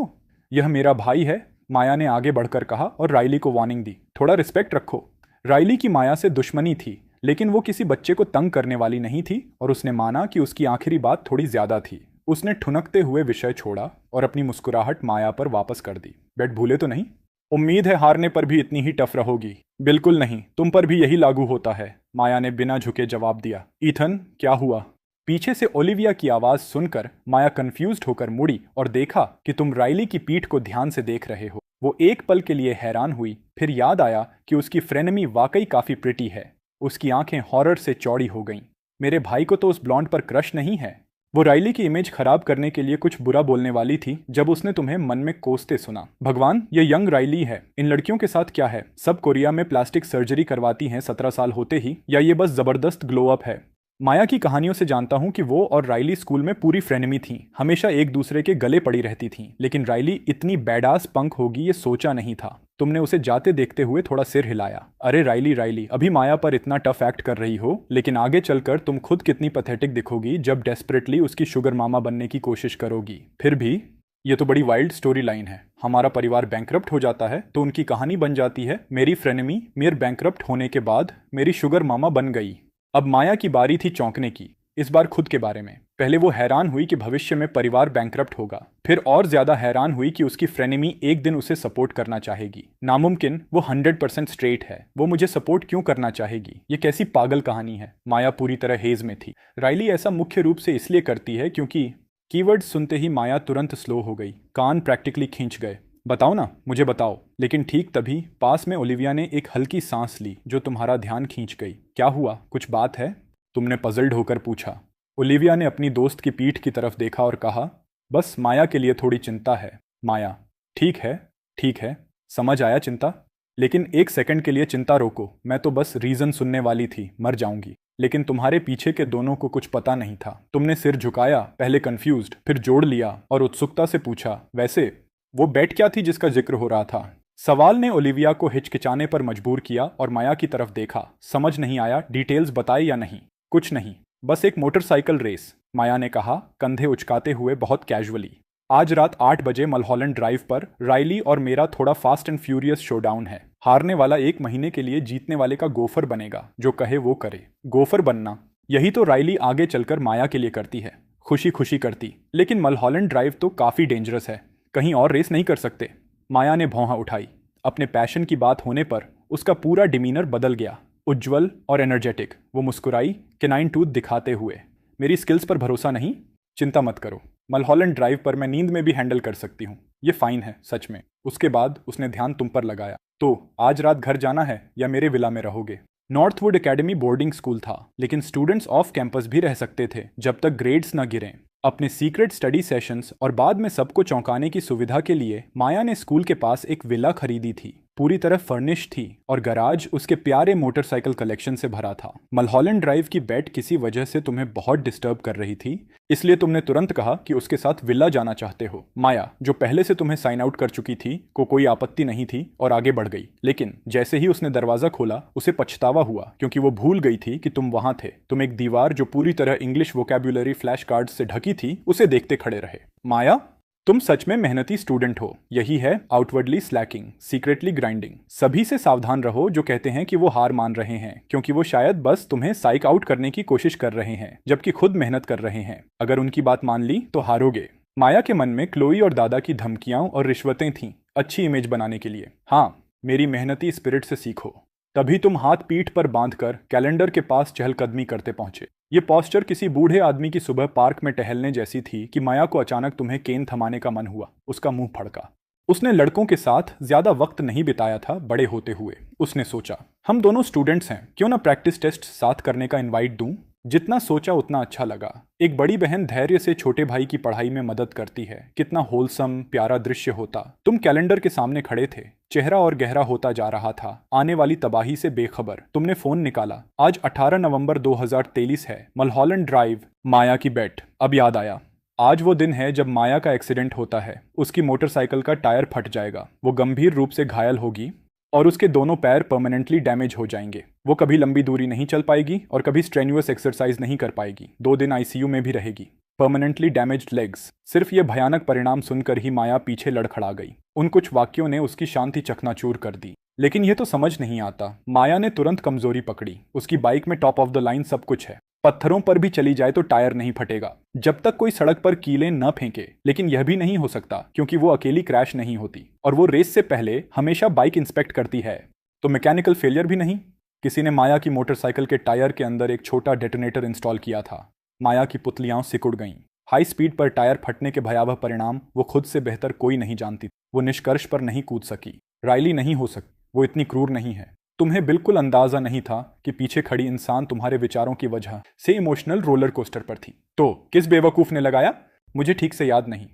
यह मेरा भाई है, माया ने आगे बढ़कर कहा और राइली को वार्निंग दी, थोड़ा रिस्पेक्ट रखो। राइली की माया से दुश्मनी थी, लेकिन वो किसी बच्चे को तंग करने वाली नहीं थी और उसने माना कि उसकी आखिरी बात थोड़ी ज्यादा थी। उसने ठुनकते हुए विषय छोड़ा और अपनी मुस्कुराहट माया पर वापस कर दी। बेट भूले तो नहीं? उम्मीद है हारने पर भी इतनी ही टफ रहोगी। बिल्कुल नहीं, तुम पर भी यही लागू होता है, माया ने बिना झुके जवाब दिया। ईथन, क्या हुआ? पीछे से ओलिविया की आवाज सुनकर माया कंफ्यूज्ड होकर मुड़ी और देखा कि तुम राइली की पीठ को ध्यान से देख रहे हो। वो एक पल के लिए हैरान हुई, फिर याद आया कि उसकी फ्रेनेमी वाकई काफी प्रिटी है। उसकी आंखें हॉरर से चौड़ी हो गईं। मेरे भाई को तो उस ब्लॉन्ड पर क्रश नहीं है। वो राइली की इमेज खराब करने के लिए कुछ बुरा बोलने वाली थी जब उसने तुम्हें मन में कोसते सुना। भगवान, ये यंग राइली है। इन लड़कियों के साथ क्या है? सब कोरिया में प्लास्टिक सर्जरी करवाती हैं 17 साल होते ही, या ये बस जबरदस्त ग्लो अप है? माया की कहानियों से जानता हूँ कि वो और राइली स्कूल में पूरी फ्रेनेमी थीं, हमेशा एक दूसरे के गले पड़ी रहती थीं। लेकिन राइली इतनी बैडास पंक होगी ये सोचा नहीं था। तुमने उसे जाते देखते हुए थोड़ा सिर हिलाया। अरे राइली राइली, अभी माया पर इतना टफ एक्ट कर रही हो, लेकिन आगे चलकर तुम खुद कितनी पैथेटिक दिखोगी जब डेस्परेटली उसकी शुगर मामा बनने की कोशिश करोगी। फिर भी ये तो बड़ी वाइल्ड स्टोरी लाइन है। हमारा परिवार बैंकरप्ट हो जाता है तो उनकी कहानी बन जाती है, मेरी फ्रेनेमी मेरे बैंकरप्ट होने के बाद मेरी शुगर मामा बन गई। अब माया की बारी थी चौंकने की, इस बार खुद के बारे में। पहले वो हैरान हुई कि भविष्य में परिवार बैंकरप्ट होगा, फिर और ज्यादा हैरान हुई कि उसकी फ्रेनेमी एक दिन उसे सपोर्ट करना चाहेगी। नामुमकिन, वो 100% स्ट्रेट है, वो मुझे सपोर्ट क्यों करना चाहेगी? ये कैसी पागल कहानी है। माया पूरी तरह हेज में थी। राइली ऐसा मुख्य रूप से इसलिए करती है क्योंकि कीवर्ड सुनते ही माया तुरंत स्लो हो गई, कान प्रैक्टिकली खींच गए। बताओ ना, मुझे बताओ। लेकिन ठीक तभी पास में ओलिविया ने एक हल्की सांस ली जो तुम्हारा ध्यान खींच गई। क्या हुआ, कुछ बात है? तुमने पजल्ड होकर पूछा। ओलिविया ने अपनी दोस्त की पीठ की तरफ देखा और कहा, बस माया के लिए थोड़ी चिंता है। माया, ठीक है ठीक है, समझ आया चिंता, लेकिन एक सेकंड के लिए चिंता रोको। मैं तो बस रीजन सुनने वाली थी, मर जाऊंगी। लेकिन तुम्हारे पीछे के दोनों को कुछ पता नहीं था। तुमने सिर झुकाया, पहले कंफ्यूज्ड, फिर जोड़ लिया और उत्सुकता से पूछा, वैसे वो बेट क्या थी जिसका जिक्र हो रहा था? सवाल ने ओलिविया को हिचकिचाने पर मजबूर किया और माया की तरफ देखा। समझ नहीं आया, डिटेल्स बताए या नहीं? कुछ नहीं, बस एक मोटरसाइकिल रेस, माया ने कहा, कंधे उचकाते हुए बहुत कैजुअली। आज रात 8 बजे मलहॉलैंड ड्राइव पर राइली और मेरा थोड़ा फास्ट एंड फ्यूरियस शोडाउन है। हारने वाला 1 महीने के लिए जीतने वाले का गोफर बनेगा, जो कहे वो करे। गोफर बनना, यही तो राइली आगे चलकर माया के लिए करती है, खुशी खुशी करती। लेकिन मलहॉलैंड ड्राइव तो काफी डेंजरस है, कहीं और रेस नहीं कर सकते? माया ने भौंहा उठाई। अपने पैशन की बात होने पर उसका पूरा डिमीनर बदल गया, उज्ज्वल और एनर्जेटिक। वो मुस्कुराई, केनाइन टूथ दिखाते हुए। मेरी स्किल्स पर भरोसा नहीं? चिंता मत करो, मलहॉलैंड ड्राइव पर मैं नींद में भी हैंडल कर सकती हूँ। ये फाइन है, सच में। उसके बाद उसने ध्यान तुम पर लगाया। तो आज रात घर जाना है या मेरे विला में रहोगे? नॉर्थवुड एकेडमी बोर्डिंग स्कूल था, लेकिन स्टूडेंट्स ऑफ कैंपस भी रह सकते थे जब तक ग्रेड्स न गिरें। अपने सीक्रेट स्टडी सेशंस और बाद में सबको चौंकाने की सुविधा के लिए माया ने स्कूल के पास एक विला खरीदी थी। पूरी तरह फर्निश थी और गराज उसके प्यारे मोटरसाइकिल कलेक्शन से भरा था। मलहॉलैंड ड्राइव की बेट किसी वजह से तुम्हें बहुत डिस्टर्ब कर रही थी, इसलिए तुमने तुरंत कहा कि उसके साथ विला जाना चाहते हो। माया, जो पहले से तुम्हें साइन आउट कर चुकी थी, को कोई आपत्ति नहीं थी और आगे बढ़ गई। लेकिन जैसे ही उसने दरवाजा खोला, उसे पछतावा हुआ क्योंकि वो भूल गई थी कि तुम वहां थे। तुम एक दीवार जो पूरी तरह इंग्लिश वोकैब्युलरी फ्लैश कार्ड से ढकी थी, उसे देखते खड़े रहे। माया, तुम सच में मेहनती स्टूडेंट हो। यही है आउटवर्डली स्लैकिंग, सीक्रेटली ग्राइंडिंग। सभी से सावधान रहो जो कहते हैं कि वो हार मान रहे हैं, क्योंकि वो शायद बस तुम्हें साइक आउट करने की कोशिश कर रहे हैं, जबकि खुद मेहनत कर रहे हैं। अगर उनकी बात मान ली तो हारोगे। माया के मन में क्लोई और दादा की धमकियां और रिश्वतें थीं, अच्छी इमेज बनाने के लिए। हाँ, मेरी मेहनती स्पिरिट से सीखो। तभी तुम हाथ पीठ पर बांधकर कैलेंडर के पास चहलकदमी करते पहुंचे। ये पॉस्चर किसी बूढ़े आदमी की सुबह पार्क में टहलने जैसी थी कि माया को अचानक तुम्हें केन थमाने का मन हुआ। उसका मुंह फड़का। उसने लड़कों के साथ ज्यादा वक्त नहीं बिताया था बड़े होते हुए। उसने सोचा, हम दोनों स्टूडेंट्स हैं, क्यों ना प्रैक्टिस टेस्ट साथ करने का इनवाइट दूं। जितना सोचा उतना अच्छा लगा। एक बड़ी बहन धैर्य से छोटे भाई की पढ़ाई में मदद करती है, कितना होलसम प्यारा दृश्य होता। तुम कैलेंडर के सामने खड़े थे, चेहरा और गहरा होता जा रहा था, आने वाली तबाही से बेखबर। तुमने फोन निकाला। आज 18 नवंबर 2023 है, मलहॉलैंड ड्राइव। माया की बेट। अब याद आया, आज वो दिन है जब माया का एक्सीडेंट होता है। उसकी मोटरसाइकिल का टायर फट जाएगा, वो गंभीर रूप से घायल होगी और उसके दोनों पैर परमानेंटली डैमेज हो जाएंगे। वो कभी लंबी दूरी नहीं चल पाएगी और कभी स्ट्रेन्युअस एक्सरसाइज नहीं कर पाएगी। 2 दिन आईसीयू में भी रहेगी। Permanently damaged legs. सिर्फ ये भयानक परिणाम सुनकर ही माया पीछे लड़खड़ा गई। उन कुछ वाक्यों ने उसकी शांति चकनाचूर कर दी। लेकिन यह तो समझ नहीं आता। माया ने तुरंत कमजोरी पकड़ी। उसकी बाइक में टॉप ऑफ द लाइन सब कुछ है, पत्थरों पर भी चली जाए तो टायर नहीं फटेगा जब तक कोई सड़क पर कीलें न फेंके। लेकिन यह भी नहीं हो सकता क्योंकि वो अकेली क्रैश नहीं होती और वो रेस से पहले हमेशा बाइक इंस्पेक्ट करती है। तो मैकेनिकल फेलियर भी नहीं। किसी ने माया की मोटरसाइकिल के टायर के अंदर एक छोटा डेटोनेटर इंस्टॉल किया था। माया की पुतलियां सिकुड़ गईं। हाई स्पीड पर टायर फटने के भयावह परिणाम वो खुद से बेहतर कोई नहीं जानती। वो निष्कर्ष पर नहीं कूद सकी। राइली नहीं हो सकती, वो इतनी क्रूर नहीं है। तुम्हें बिल्कुल अंदाजा नहीं था कि पीछे खड़ी इंसान तुम्हारे विचारों की वजह से इमोशनल रोलर कोस्टर पर थी। तो किस बेवकूफ ने लगाया? मुझे ठीक से याद नहीं।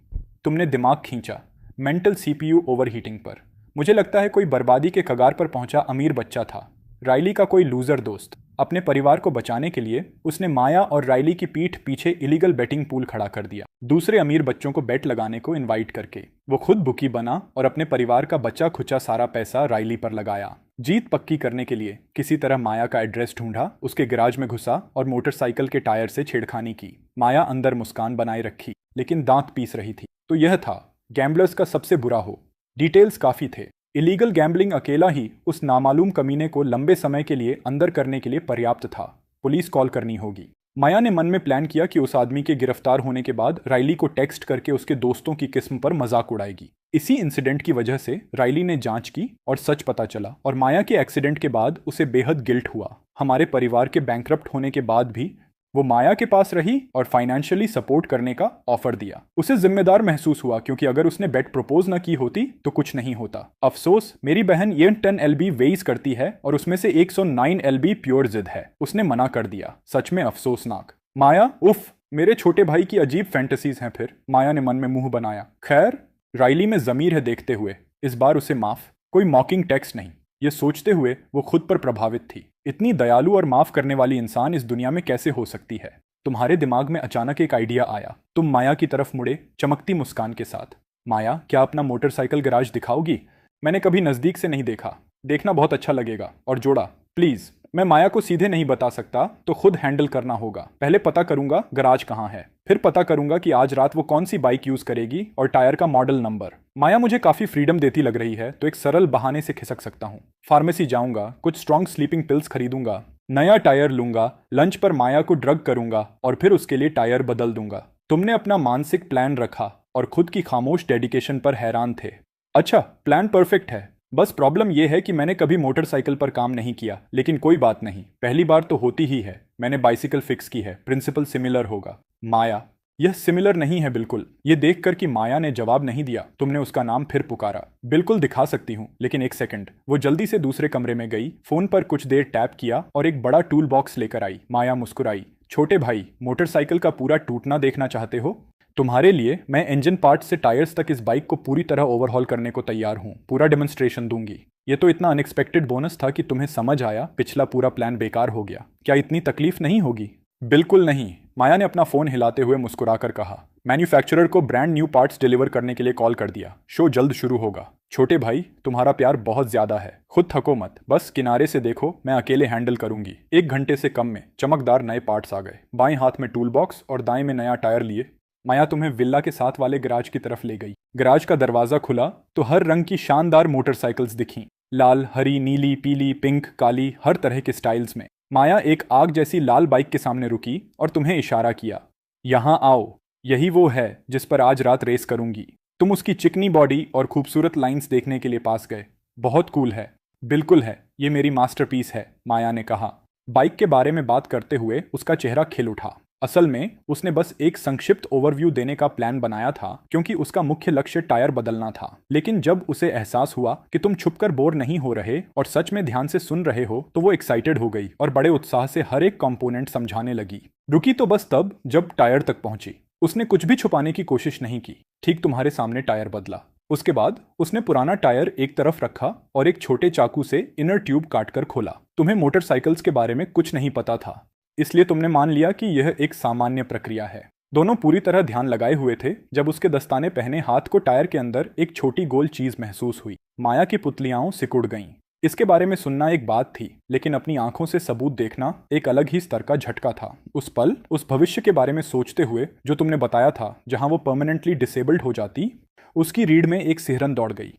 तुमने दिमाग खींचा, मेंटल सीपीयू ओवरहीटिंग पर। मुझे लगता है कोई बर्बादी के कगार पर पहुंचा अमीर बच्चा था, राइली का कोई लूजर दोस्त। अपने परिवार को बचाने के लिए उसने माया और राइली की पीठ पीछे इलीगल बेटिंग पूल खड़ा कर दिया, दूसरे अमीर बच्चों को बेट लगाने को इनवाइट करके। वो खुद बुकी बना और अपने परिवार का बचा खुचा सारा पैसा राइली पर लगाया। जीत पक्की करने के लिए किसी तरह माया का एड्रेस ढूंढा, उसके गैराज में घुसा और मोटरसाइकिल के टायर से छेड़खानी की। माया अंदर मुस्कान बनाए रखी लेकिन दांत पीस रही थी। तो यह था गैम्बलर्स का सबसे बुरा हो। डिटेल्स काफी थे। इलीगल गैम्बलिंग अकेला ही उस नामालूम कमीने को लंबे समय के लिए अंदर करने के लिए पर्याप्त था। पुलिस कॉल करनी होगी। माया ने मन में प्लान किया कि उस आदमी के गिरफ्तार होने के बाद राइली को टेक्स्ट करके उसके दोस्तों की किस्म पर मजाक उड़ाएगी। इसी इंसिडेंट की वजह से राइली ने जांच की और सच पता चला, और माया के एक्सीडेंट के बाद उसे बेहद गिल्ट हुआ। हमारे परिवार के बैंकरप्ट होने के बाद भी वो माया के पास रही और फाइनेंशियली सपोर्ट करने का ऑफर दिया। उसे जिम्मेदार महसूस हुआ क्योंकि अगर उसने बेट प्रपोज न की होती तो कुछ नहीं होता। अफसोस, मेरी बहन ये 10 LB वेइज करती है और उसमें से 109 LB प्योर जिद है। उसने मना कर दिया। सच में अफसोसनाक। माया, उफ, मेरे छोटे भाई की अजीब फैंटेसीज हैं फिर। माया ने मन में मुंह बनाया। खैर, राइली में जमीर है देखते हुए इस बार उसे माफ। कोई मॉकिंग टेक्स्ट नहीं। ये सोचते हुए वो खुद पर प्रभावित थी। इतनी दयालु और माफ करने वाली इंसान इस दुनिया में कैसे हो सकती है। तुम्हारे दिमाग में अचानक एक आइडिया आया। तुम माया की तरफ मुड़े चमकती मुस्कान के साथ। माया, क्या अपना मोटरसाइकिल गैराज दिखाओगी? मैंने कभी नजदीक से नहीं देखा। देखना बहुत अच्छा लगेगा। और जोड़ा, प्लीज। मैं माया को सीधे नहीं बता सकता तो खुद हैंडल करना होगा। पहले पता करूंगा गैराज कहाँ है, फिर पता करूंगा कि आज रात वो कौन सी बाइक यूज करेगी और टायर का मॉडल नंबर। माया मुझे काफी फ्रीडम देती लग रही है तो एक सरल बहाने से खिसक सकता हूँ। फार्मेसी जाऊंगा, कुछ स्ट्रॉन्ग स्लीपिंग पिल्स खरीदूंगा, नया टायर लूंगा, लंच पर माया को ड्रग करूंगा और फिर उसके लिए टायर बदल दूंगा। तुमने अपना मानसिक प्लान रखा और खुद की खामोश डेडिकेशन पर हैरान थे। अच्छा, प्लान परफेक्ट है। बस प्रॉब्लम यह है कि मैंने कभी मोटरसाइकिल पर काम नहीं किया, लेकिन कोई बात नहीं, पहली बार तो होती ही है। मैंने बाइसिकल फिक्स की है, प्रिंसिपल सिमिलर होगा। माया, यह सिमिलर नहीं है बिल्कुल। ये देखकर कि माया ने जवाब नहीं दिया, तुमने उसका नाम फिर पुकारा। बिल्कुल दिखा सकती हूँ, लेकिन एक सेकंड। वो जल्दी से दूसरे कमरे में गई, फोन पर कुछ देर टैप किया और एक बड़ा टूल बॉक्स लेकर आई। माया मुस्कुराई। छोटे भाई, मोटरसाइकिल का पूरा टूटना देखना चाहते हो? तुम्हारे लिए मैं इंजन पार्ट से टायर्स तक इस बाइक को पूरी तरह ओवरहॉल करने को तैयार हूँ। पूरा डेमोन्स्ट्रेशन दूंगी। ये तो इतना अनएक्सपेक्टेड बोनस था कि तुम्हें समझ आया पिछला पूरा प्लान बेकार हो गया। क्या इतनी तकलीफ नहीं होगी? बिल्कुल नहीं, माया ने अपना फोन हिलाते हुए मुस्कुराकर कहा। मैन्युफैक्चरर को ब्रांड न्यू पार्ट्स डिलीवर करने के लिए कॉल कर दिया। शो जल्द शुरू होगा। छोटे भाई, तुम्हारा प्यार बहुत ज्यादा है। खुद थको मत, बस किनारे से देखो, मैं अकेले हैंडल करूंगी। 1 घंटे से कम में चमकदार नए पार्ट्स आ गए। बाएं हाथ में टूल बॉक्स और दाएं में नया टायर लिए माया तुम्हें विल्ला के साथ वाले गैराज की तरफ ले गई। गैराज का दरवाजा खुला तो हर रंग की शानदार मोटरसाइकिल्स दिखीं। लाल, हरी, नीली, पीली, पिंक, काली, हर तरह के स्टाइल्स में। माया एक आग जैसी लाल बाइक के सामने रुकी और तुम्हें इशारा किया, यहां आओ। यही वो है जिस पर आज रात रेस करूंगी। तुम उसकी चिकनी बॉडी और खूबसूरत लाइंस देखने के लिए पास गए। बहुत कूल है। बिल्कुल है, ये मेरी मास्टरपीस है, माया ने कहा। बाइक के बारे में बात करते हुए उसका चेहरा खिल उठा। असल में उसने बस एक संक्षिप्त ओवरव्यू देने का प्लान बनाया था क्योंकि उसका मुख्य लक्ष्य टायर बदलना था। लेकिन जब उसे एहसास हुआ कि तुम छुपकर बोर नहीं हो रहे और सच में ध्यान से सुन रहे हो तो वो एक्साइटेड हो गई और बड़े उत्साह से हर एक कंपोनेंट समझाने लगी। रुकी तो बस तब जब टायर तक पहुंची। उसने कुछ भी छुपाने की कोशिश नहीं की। ठीक तुम्हारे सामने टायर बदला। उसके बाद उसने पुराना टायर एक तरफ रखा और एक छोटे चाकू से इनर ट्यूब काटकर खोला। तुम्हें मोटरसाइकिल्स के बारे में कुछ नहीं पता था, इसलिए तुमने मान लिया कि यह एक सामान्य प्रक्रिया है। दोनों पूरी तरह ध्यान लगाए हुए थे जब उसके दस्ताने पहने हाथ को टायर के अंदर एक छोटी गोल चीज महसूस हुई। माया की पुतलियां सिकुड़ गईं। इसके बारे में सुनना एक बात थी, लेकिन अपनी आंखों से सबूत देखना एक अलग ही स्तर का झटका था। उस पल, उस भविष्य के बारे में सोचते हुए जो तुमने बताया था, जहां वो परमानेंटली डिसेबल्ड हो जाती, उसकी रीढ़ में एक सिहरन दौड़ गई।